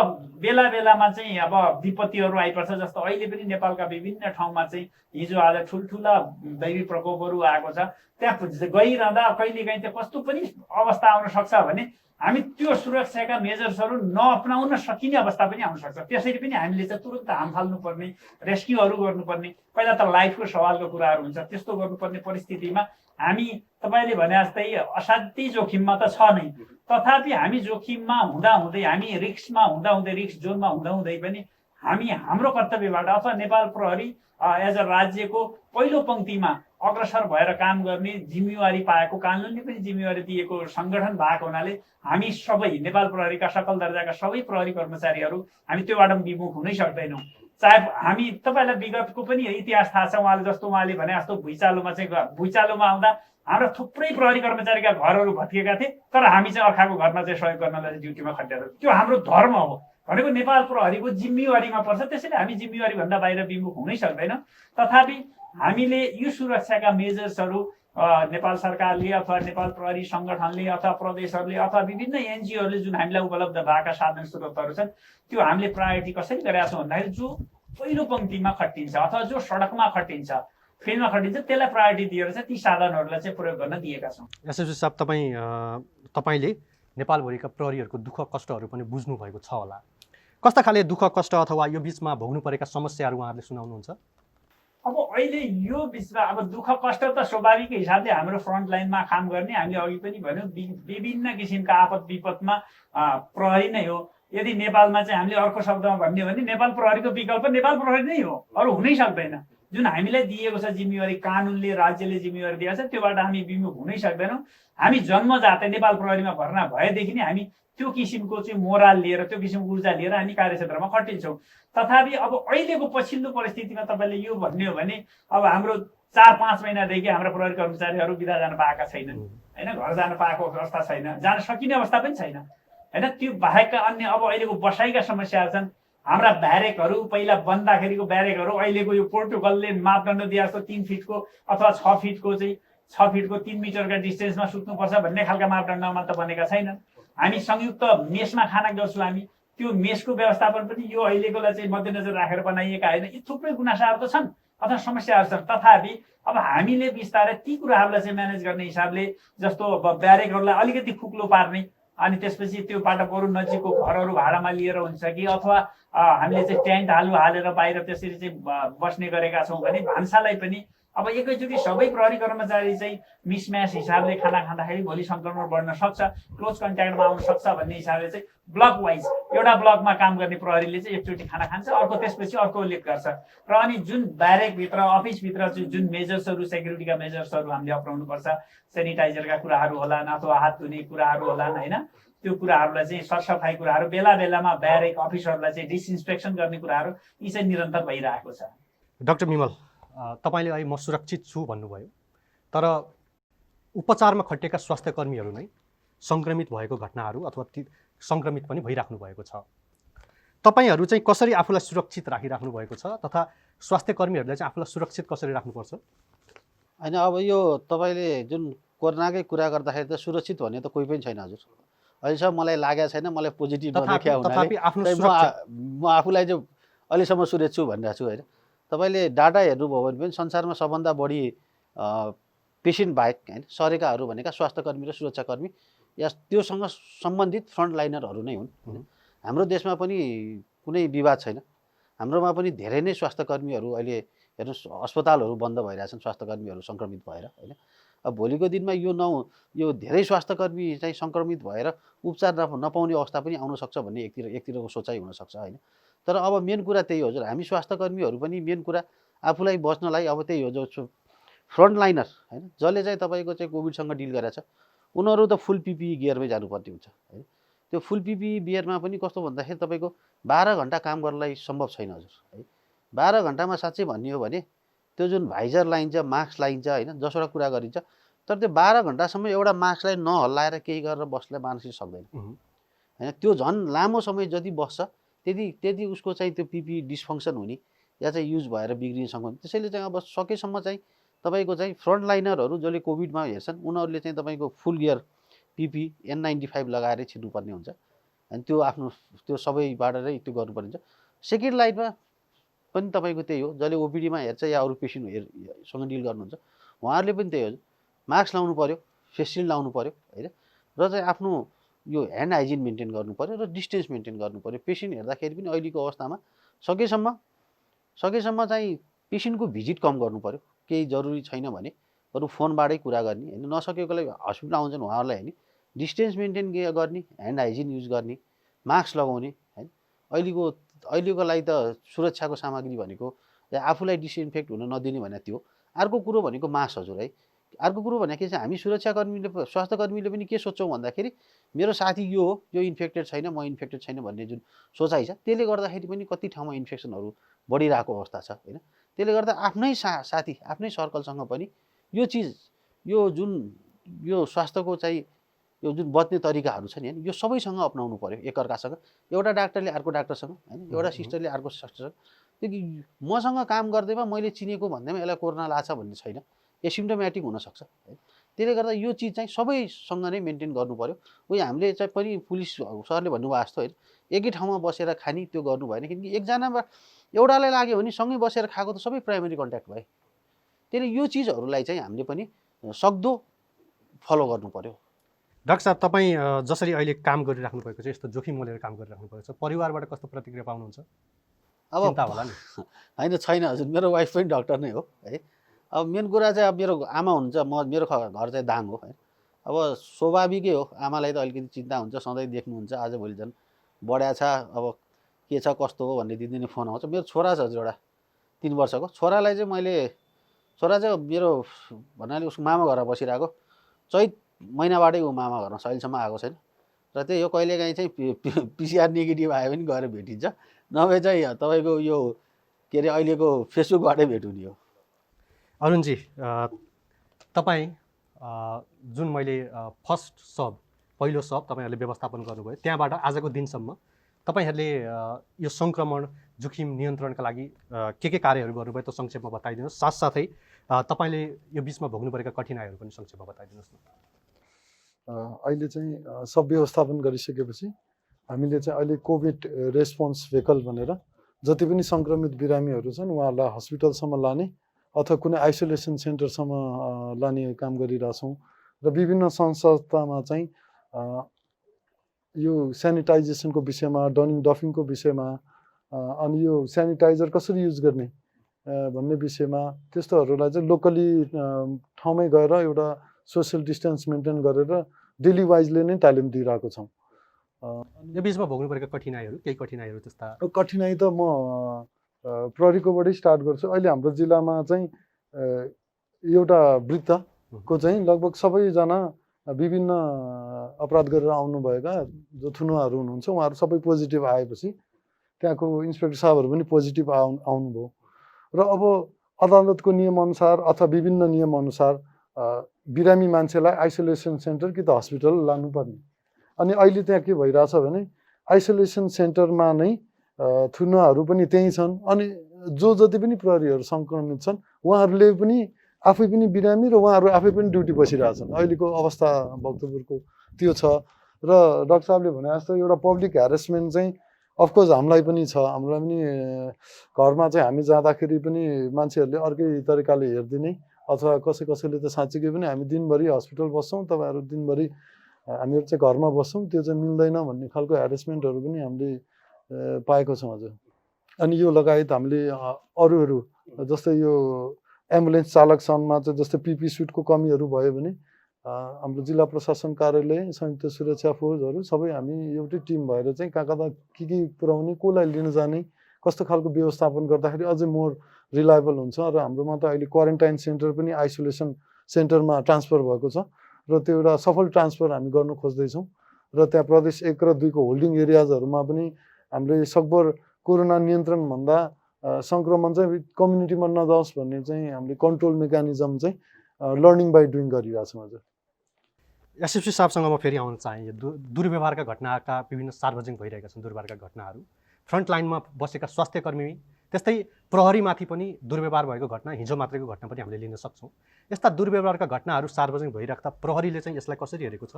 बेला बेलामा चाहिँ अब विपत्तिहरू आइपर्छ, जस्तो अहिले पनि नेपालका विभिन्न ठाउँमा चाहिँ हिजो आज ठुल्ठुला दैवी प्रकोपहरू आएको छ। त्यहाँ गइरहँदा कहिलेकाहीँ त्यो कस्तो पनि अवस्था आउन सक्छ भने हामी त्यो सुरक्षाका मेजर्सहरू नअपनाउन सकिने अवस्था पनि आउन सक्छ। त्यसरी पनि हामीले चाहिँ तुरन्त हाम फाल्नुपर्ने, रेस्क्युहरू गर्नुपर्ने, पहिला त लाइफको सवालको कुराहरू हुन्छ। त्यस्तो गर्नुपर्ने परिस्थितिमा हामी तपाईँले भने जस्तै असाध्यै जोखिममा त छ नै, तथापि हामी जोखिममा हुँदाहुँदै, हामी रिस्कमा हुँदाहुँदै, रिस्क जोनमा हुँदाहुँदै पनि हामी हाम्रो कर्तव्यबाट अथवा नेपाल प्रहरी एज अ राज्यको पहिलो पङ्क्तिमा अग्रसर भएर काम गर्ने जिम्मेवारी पाएको, कानुनले पनि जिम्मेवारी दिएको सङ्गठन भएको हुनाले हामी सबै नेपाल प्रहरीका सकल दर्जाका सबै प्रहरी कर्मचारीहरू हामी त्योबाट विमुख हुनै सक्दैनौँ। चाहे हामी, तपाईँलाई विगतको पनि इतिहास थाहा छ, उहाँले भने जस्तो भुइँचालोमा आउँदा हाम्रा थुप्रै प्रहरी कर्मचारीका घरहरू भत्किएका थिए, तर हामी चाहिँ अर्काको घरमा चाहिँ सहयोग गर्नलाई ड्युटीमा खटेर, त्यो हाम्रो धर्म हो भनेको नेपाल प्रहरीको जिम्मेवारीमा पर्छ। त्यसैले हामी जिम्मेवारी भन्दा बाहिर विमुख हुनै सक्दैनौँ। तथापि हामीले यो सुरक्षाका मेजर्सहरू नेपाल सरकारले अथवा नेपाल प्रहरी सङ्गठनले अथवा प्रदेशहरूले अथवा विभिन्न एनजिओहरूले जुन हामीलाई उपलब्ध भएका साधन स्रोतहरू छन्, त्यो हामीले प्रायोरिटी कसरी गरेका छौँ भन्दाखेरि जो पहिलो पङ्क्तिमा खटिन्छ अथवा जो सडकमा खटिन्छ, फिल्डमा खटिन्छ, त्यसलाई प्रायोरिटी दिएर चाहिँ ती साधनहरूलाई चाहिँ प्रयोग गर्न दिएका छौँ। एसएसपी साहब, तपाईँले नेपालभरिका प्रहरीहरूको दुःख कष्टहरू पनि बुझ्नु भएको छ होला। कस्ता खाले दुःख कष्ट अथवा यो बिचमा भोग्नु परेका समस्याहरू उहाँहरूले सुनाउनुहुन्छ? अब अहिले यो बिचमा अब दुःख कष्ट त स्वाभाविक हिसाबले हाम्रो फ्रन्ट लाइनमा काम गर्ने, हामीले अघि पनि भन्यौँ, विभिन्न किसिमका आपद विपदमा प्रहरी नै हो। यदि नेपालमा चाहिँ हामीले अर्को शब्दमा भन्ने हो भने नेपाल प्रहरीको विकल्प नेपाल प्रहरी नै हो, अरू हुनै सक्दैन। जुन हामीलाई दिएको छ जिम्मेवारी, कानुनले राज्यले जिम्मेवारी दिएको छ, त्योबाट हामी विमुख हुनै सक्दैनौँ। हामी जन्मजातै नेपाल प्रहरीमा भर्ना भएदेखि नै हामी त्यो किसिमको चाहिँ मोराल लिएर, त्यो किसिमको ऊर्जा लिएर हामी कार्यक्षेत्रमा खटिन्छौँ। तथापि अब अहिलेको पछिल्लो परिस्थितिमा तपाईँले यो भन्ने हो भने अब हाम्रो 4-5 महिनादेखि हाम्रा प्रहरी कर्मचारीहरू बिदा जान पाएका छैनन्, होइन, घर जान पाएको अवस्था छैन, जान सकिने अवस्था पनि छैन, होइन। त्यो बाहेकका अन्य अब अहिलेको बसाइका समस्याहरू छन्। हाम्रा ब्यारेकहरू, पहिला बन्दाखेरिको ब्यारेकहरू अहिलेको यो प्रोटोकलले मापदण्ड दिए जस्तो 3 फिटको अथवा 6 फिटको चाहिँ 6 फिटको 3 मिटरका डिस्टेन्समा सुत्नुपर्छ भन्ने खालका मापदण्डमा त बनेका छैनन्। हामी संयुक्त मेसमा खाना गर्छौँ, हामी त्यो मेसको व्यवस्थापन पनि यो अहिलेकोलाई चाहिँ मध्यनजर राखेर बनाइएका होइन। यी थुप्रै गुनासाहरू त छन् अथवा समस्याहरू छन्। तथापि अब हामीले बिस्तारै ती कुराहरूलाई चाहिँ म्यानेज गर्ने हिसाबले, जस्तो अब ब्यारेकहरूलाई अलिकति खुक्लो पार्ने, अनि त्यसपछि त्यो बरु नजिकको घरहरू भाडामा लिएर हुन्छ कि अथवा हामीले चाहिँ टेन्ट हालेर बाहिर त्यसरी चाहिँ बस्ने गरेका छौँ भने भान्सालाई पनि अब एकैचोटि सबै प्रहरी कर्मचारी चाहिँ मिसम्याच हिसाबले खाना खाँदाखेरि भोलि सङ्क्रमण बढ्न सक्छ, क्लोज कन्ट्याक्टमा आउन सक्छ भन्ने हिसाबले चाहिँ ब्लक वाइज एउटा ब्लकमा काम गर्ने प्रहरीले चाहिँ एकचोटि खाना खान्छ, अर्को त्यसपछि अर्को उल्लेख गर्छ। र अनि जुन ब्यारेकभित्र, अफिसभित्र चाहिँ जुन मेजर्सहरू, सेक्युरिटीका मेजर्सहरू हामीले अपनाउनुपर्छ, सेनिटाइजरका कुराहरू होलान् अथवा हात धुने कुराहरू होलान्, होइन, त्यो कुराहरूलाई चाहिँ सरसफाइ कुराहरू, बेला बेलामा ब्यारेक अफिसहरूलाई चाहिँ डिसइन्स्पेक्सन गर्ने कुराहरू, यी चाहिँ निरन्तर भइरहेको छ। डाक्टर विमल, तपाईँले अहिले म सुरक्षित छु भन्नुभयो, तर उपचारमा खटिएका स्वास्थ्य कर्मीहरू नै सङ्क्रमित भएको घटनाहरू अथवा सङ्क्रमित पनि भइराख्नु भएको छ। तपाईँहरू चाहिँ कसरी आफूलाई सुरक्षित राखिराख्नु भएको छ तथा स्वास्थ्य कर्मीहरूलाई चाहिँ आफूलाई सुरक्षित कसरी राख्नुपर्छ? होइन, अब यो तपाईँले जुन कोरोनाकै कुरा गर्दाखेरि त सुरक्षित भन्ने त कोही पनि छैन हजुर। अहिलेसम्म मलाई लागेको छैन, मलाई पोजिटिभ नदेखिया हुनाले म आफूलाई चाहिँ अहिलेसम्म सुरक्षित छु भनिरहेको छु, होइन। तपाईँले डाटा हेर्नुभयो भने पनि संसारमा सबभन्दा बढी पेसेन्ट बाहेक, होइन, सरेकाहरू भनेका स्वास्थ्यकर्मी र सुरक्षाकर्मी या त्योसँग सम्बन्धित फ्रन्टलाइनरहरू नै हुन्। हाम्रो देशमा पनि कुनै विवाद छैन, हाम्रोमा पनि धेरै नै स्वास्थ्यकर्मीहरू अहिले हेर्नुहोस् अस्पतालहरू बन्द भइरहेछन् स्वास्थ्यकर्मीहरू सङ्क्रमित भएर, होइन। अब भोलिको दिनमा यो धेरै स्वास्थ्यकर्मी चाहिँ सङ्क्रमित भएर उपचार नपाउने अवस्था पनि आउन सक्छ भन्ने एकतिरको सोचाइ हुनसक्छ, होइन। तर अब मेन कुरा त्यही हो हजुर, हामी स्वास्थ्यकर्मीहरू पनि मेन कुरा आफूलाई बच्नलाई अब त्यही हो, जो फ्रन्टलाइनर, होइन, जसले चाहिँ तपाईँको चाहिँ कोभिडसँग डिल गरेछ, उनीहरू त फुल पिपिई गियरमै जानुपर्ने हुन्छ, होइन। त्यो फुल पिपिई गियरमा पनि कस्तो भन्दाखेरि तपाईँको 12 घन्टा काम गर्नलाई सम्भव छैन हजुर, है। 12 घन्टामा साँच्चै भन्ने हो भने त्यो जुन भाइजर लाइन्छ, मास्क लाइन्छ, होइन, जसवटा कुरा गरिन्छ, तर त्यो 12 घन्टासम्म एउटा मास्कलाई नहल्लाएर केही गरेर बस्नलाई मानिसले सक्दैन होइन। त्यो झन् लामो समय जति बस्छ त्यति उसको चाहिँ त्यो पिपी डिसफङ्सन हुने या चाहिँ युज भएर बिग्रिन सक्छ। त्यसैले चाहिँ अब सकेसम्म चाहिँ तपाईँको चाहिँ फ्रन्ट लाइनरहरू जसले कोभिडमा हेर्छन् उनीहरूले चाहिँ तपाईँको फुल गियर पिपी N95 लगाएरै छिर्नुपर्ने हुन्छ अनि त्यो आफ्नो त्यो सबैबाट नै त्यो गर्नुपर्ने हुन्छ। सेकेन्ड लाइनमा पनि तपाईँको त्यही हो, जसले ओपिडीमा हेर्छ या अरू पेसेन्टहरूसँग डिल गर्नुहुन्छ उहाँहरूले पनि त्यही हो, मास्क लाउनु पऱ्यो, फेस सिल्ड लाउनु पऱ्यो होइन, र चाहिँ आफ्नो यो ह्यान्ड हाइजिन मेन्टेन गर्नु पऱ्यो र डिस्टेन्स मेन्टेन गर्नु पऱ्यो। पेसेन्ट हेर्दाखेरि पनि अहिलेको अवस्थामा सकेसम्म चाहिँ पेसेन्टको भिजिट कम गर्नु पऱ्यो। केही जरुरी छैन भने बरु फोनबाटै कुरा गर्ने होइन, नसकेकोलाई हस्पिटल आउँछन् उहाँहरूलाई होइन डिस्टेन्स मेन्टेन गर्ने, ह्यान्ड हाइजिन युज गर्ने, मास्क लगाउने होइन। अहिलेको लागि त सुरक्षाको सामग्री भनेको आफूलाई डिसइन्फेक्ट हुन नदिने भने त्यो। अर्को कुरो भनेको मास्क हजुर है। अर्को कुरो भनेको चाहिँ हामी स्वास्थ्यकर्मीले पनि के सोच्छौँ भन्दाखेरि मेरो साथी यो हो, यो इन्फेक्टेड छैन, म इन्फेक्टेड छैन भन्ने जुन सोचाइ छ त्यसले गर्दाखेरि पनि कति ठाउँमा इन्फेक्सनहरू बढिरहेको अवस्था छ होइन। त्यसले गर्दा आफ्नै साथी आफ्नै सर्कलसँग पनि यो चिज यो स्वास्थ्यको चाहिँ यो जुन बच्ने तरिकाहरू छ नि होइन, यो सबैसँग अपनाउनु पऱ्यो एकअर्कासँग। एउटा डाक्टरले अर्को डाक्टरसँग होइन, एउटा सिस्टरले अर्को सिस्टरसँग। त्यो मसँग काम गर्दैमा मैले चिनेको भन्दैमा यसलाई कोरोना लाग्छ भन्ने छैन, एसिम्टोमेटिक हुनसक्छ है। त्यसले गर्दा यो चिज चाहिँ सबैसँग नै मेन्टेन गर्नु पऱ्यो। उयो हामीले चाहिँ पनि पुलिस सरले भन्नुभएको जस्तो होइन एकै ठाउँमा बसेर खाने त्यो गर्नु भएन, किनकि एउटालाई लाग्यो भने सँगै बसेर खाएको त सबै प्राइमेरी कन्ट्याक्ट भए। त्यसले यो चिजहरूलाई चाहिँ हामीले पनि सक्दो फलो गर्नु पऱ्यो। डाक्टर साहब, तपाईँ जसरी अहिले काम गरिराख्नु भएको छ, यस्तो जोखिम मोलेर काम गरिराख्नु भएको छ, परिवारबाट कस्तो प्रतिक्रिया पाउनुहुन्छ? अब चिन्ता होला नि? होइन छैन हजुर, मेरो वाइफ पनि डक्टर नै हो है। अब मेन कुरा चाहिँ अब मेरो आमा हुनुहुन्छ, मेरो घर चाहिँ दाङ हो है। अब स्वाभाविकै हो, आमालाई त अलिकति चिन्ता हुन्छ, सधैँ देख्नुहुन्छ, आजभोलि झन् बढ्या छ, अब के छ कस्तो हो भन्ने दिनदिनै फोन आउँछ। मेरो छोरा छ हजुर एउटा 3 वर्षको छोरालाई चाहिँ छोरा चाहिँ मेरो भन्नाले उसको मामा घरमा बसिरहेको, चैत महिनाबाटै ऊ मामा घरमा अहिलेसम्म आएको छैन। र त्यही हो, कहिलेकाहीँ चाहिँ PCR नेगेटिभ आयो भने गएर भेटिन्छ, नभए चाहिँ तपाईँको यो के अरे अहिलेको फेसबुकबाटै भेट हुने हो। अरुणजी, तपाईँ जुन मैले पहिलो सब तपाईँहरूले व्यवस्थापन गर्नुभयो त्यहाँबाट आजको दिनसम्म तपाईँहरूले यो सङ्क्रमण जोखिम नियन्त्रणका लागि के कार्यहरू गर्नुभयो त्यो संक्षेपमा बताइदिनुहोस्। साथसाथै तपाईँले यो बिचमा भोग्नु परेका कठिनाइहरू पनि संक्षेपमा बताइदिनुहोस् न। अहिले चाहिँ सब व्यवस्थापन गरिसकेपछि हामीले चाहिँ अहिले कोभिड रेस्पोन्स भेहिकल भनेर जति पनि सङ्क्रमित बिरामीहरू छन् उहाँहरूलाई हस्पिटलसम्म लाने अथवा कुनै आइसोलेसन सेन्टरसम्म लाने काम गरिरहेछौँ। र विभिन्न संस्थामा चाहिँ यो सेनिटाइजेसनको विषयमा, डनिङ डफिङको विषयमा, अनि यो सेनिटाइजर कसरी युज गर्ने भन्ने विषयमा त्यस्तोहरूलाई चाहिँ लोकली ठाउँमै गएर एउटा सोसियल डिस्टेन्स मेन्टेन गरेर डेली वाइजले नै तालिम दिइरहेको छौँ। यो बिचमा भोग्नु परेका कठिनाइहरू, केही कठिनाइहरू त्यस्ता? कठिनाइ त म प्रहरीकोबाटै स्टार्ट गर्छु। अहिले हाम्रो जिल्लामा चाहिँ एउटा वृत्तको चाहिँ लगभग सबैजना विभिन्न अपराध गरेर आउनुभएका जो थुनुवाहरू हुनुहुन्छ उहाँहरू सबै पोजिटिभ आएपछि त्यहाँको इन्सपेक्टर साहबहरू पनि पोजिटिभ आउनुभयो। र अब अदालतको नियमअनुसार अथवा विभिन्न नियमअनुसार बिरामी मान्छेलाई आइसोलेसन सेन्टर कि त हस्पिटल लानुपर्ने। अनि अहिले त्यहाँ के भइरहेछ भने आइसोलेसन सेन्टरमा नै थुनुवाहरू पनि त्यहीँ छन्, अनि जति पनि प्रहरीहरू सङ्क्रमित छन् उहाँहरूले पनि आफै पनि बिरामी र उहाँहरू आफै पनि ड्युटी बसिरहेछन्। अहिलेको अवस्था भक्तपुरको त्यो छ। र डाक्टर साहबले भने जस्तो एउटा पब्लिक ह्यारेसमेन्ट चाहिँ अफकोर्स हामीलाई पनि छ। हामीलाई पनि घरमा चाहिँ हामी जाँदाखेरि पनि मान्छेहरूले अर्कै तरिकाले हेरिदिने अथवा कसैले त साँच्चीकै पनि हामी दिनभरि हस्पिटल बस्छौँ, तपाईँहरू दिनभरि हामीहरू चाहिँ घरमा बस्छौँ, त्यो चाहिँ मिल्दैन भन्ने खालको ह्यारेसमेन्टहरू पनि हामीले पाएको छौँ हजुर। अनि यो लगायत हामीले अरूहरू जस्तै यो एम्बुलेन्स चालक सनमा चाहिँ जस्तै पिपी सुटको कमीहरू भयो भने हाम्रो जिल्ला प्रशासन कार्यालय, संयुक्त सुरक्षा फोर्सहरू सबै हामी एउटै टिम भएर चाहिँ कहाँ के पुर्याउने, कसलाई लिन जाने, कस्तो खालको व्यवस्थापन गर्दाखेरि अझै मोर रिलायबल हुन्छ। र हाम्रोमा त अहिले क्वारेन्टाइन सेन्टर पनि आइसोलेसन सेन्टरमा ट्रान्सफर भएको छ र त्यो एउटा सफल ट्रान्सफर हामी गर्नु खोज्दैछौँ। र त्यहाँ प्रदेश 1 र 2 को होल्डिङ एरियाजहरूमा पनि हामीले सकभर कोरोना नियन्त्रणभन्दा सङ्क्रमण चाहिँ कम्युनिटीमा नजाओस् भन्ने चाहिँ हामीले कन्ट्रोल मेकानिजम चाहिँ लर्निङ बाई डुइङ गरिरहेको छौँ हजुर। एसएफसी साहबसँग म फेरि आउन चाहेँ। यो दुर्व्यवहारका घटनाका विभिन्न सार्वजनिक भइरहेका छन् दुर्व्यवहारका घटनाहरू। फ्रन्ट लाइनमा बसेका स्वास्थ्य कर्मी त्यस्तै प्रहरीमाथि पनि दुर्व्यवहार भएको घटना हिजो मात्रैको घटना पनि हामीले लिन सक्छौँ। यस्ता दुर्व्यवहारका घटनाहरू सार्वजनिक भइराख्दा प्रहरीले चाहिँ यसलाई कसरी हेरेको छ?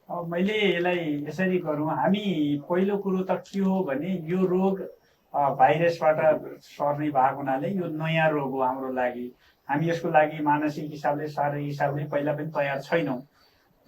मैले यसलाई यसरी गरौँ, हामी पहिलो कुरो त के हो भने यो रोग भाइरसबाट सर्ने भएको हुनाले यो नयाँ रोग हो हाम्रो लागि। हामी यसको लागि मानसिक हिसाबले शारीरिक हिसाबले पहिला पनि तयार छैनौँ।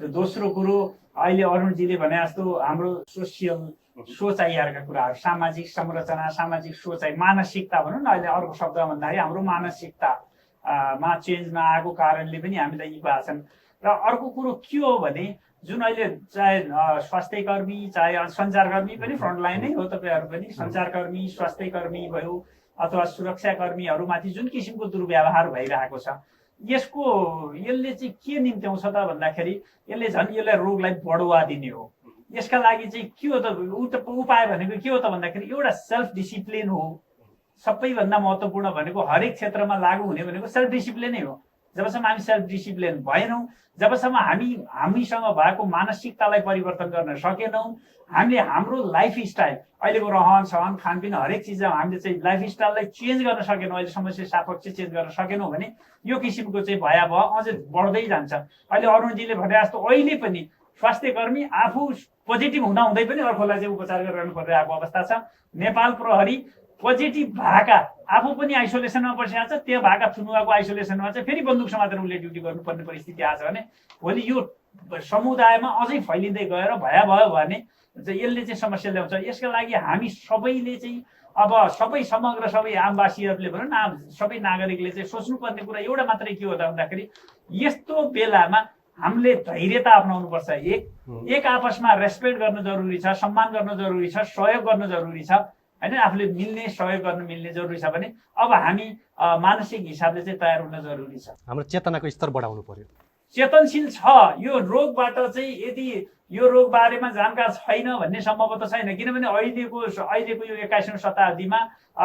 दोस्रो कुरो अहिले अरुणजीले भने जस्तो हाम्रो सोसियल सोचाइहरूका कुराहरू, सामाजिक संरचना, सामाजिक सोचाइ, मानसिकता भनौँ न, अहिले अर्को शब्द भन्दाखेरि हाम्रो मानसिकतामा चेन्ज नआएको कारणले पनि हामीलाई यी भएको छन्। र अर्को कुरो के हो भने जुन अहिले चाहे स्वास्थ्य कर्मी चाहे सञ्चारकर्मी पनि फ्रन्टलाइन नै हो, तपाईँहरू पनि सञ्चारकर्मी स्वास्थ्यकर्मी भयो अथवा सुरक्षाकर्मीहरूमाथि जुन किसिमको दुर्व्यवहार भइरहेको छ, यसले चाहिँ के निम्त्याउँछ त भन्दाखेरि यसले झन् यसलाई रोगलाई बढुवा दिने हो। यसका लागि चाहिँ के हो त उपाय भनेको के हो त भन्दाखेरि एउटा सेल्फ डिसिप्लिन हो। सबैभन्दा महत्त्वपूर्ण भनेको हरेक क्षेत्रमा लागू हुने भनेको सेल्फ डिसिप्लिनै हो। जबसम्म हामी सेल्फ डिसिप्लिन भएनौँ, जबसम्म हामीसँग भएको मानसिकतालाई परिवर्तन गर्न सकेनौँ, हामीले हाम्रो लाइफस्टाइल अहिलेको रहन सहन खानपिन हरेक चिजमा हामीले चाहिँ लाइफस्टाइललाई चेन्ज गर्न सकेनौँ, अहिले समस्या सापेक्ष चेन्ज गर्न सकेनौँ भने यो किसिमको चाहिँ भयावह अझै बढ्दै जान्छ। अहिले अरुणजीले भने जस्तो अहिले पनि स्वास्थ्यकर्मी आफू पोजिटिभ हुँदाहुँदै पनि अर्कोलाई चाहिँ उपचार गरिरहनु परिरहेको अवस्था छ। नेपाल प्रहरी पोजिटिभ भएका आफू पनि आइसोलेसनमा बसिरहेको छ, त्यो भएका थुनुवाको आइसोलेसनमा चाहिँ फेरि बन्दुक समातेर उसले ड्युटी गर्नुपर्ने परिस्थिति आएको छ भने भोलि यो समुदायमा अझै फैलिँदै गएर भयावह भने यसले चाहिँ समस्या ल्याउँछ। यसका लागि हामी सबैले चाहिँ अब समग्र सबै आमवासीहरूले भनौँ न, सबै नागरिकले चाहिँ सोच्नुपर्ने कुरा एउटा मात्रै के हो त भन्दाखेरि यस्तो बेलामा हामीले धैर्यता अपनाउनुपर्छ। एक आपसमा रेस्पेक्ट गर्न जरुरी छ, सम्मान गर्न जरुरी छ, सहयोग गर्न जरुरी छ होइन। आफूले मिल्ने सहयोग गर्न मिल्ने जरुरी छ भने अब हामी मानसिक हिसाबले चाहिँ तयार हुन जरुरी छ। हाम्रो चेतनाको स्तर बढाउनु पर्यो। चेतनशील छ यो रोगबाट चाहिँ यदि यो रोग बारेमा जानकार छैन भन्ने सम्भव त छैन, किनभने अहिलेको यो 21औं शताब्दीमा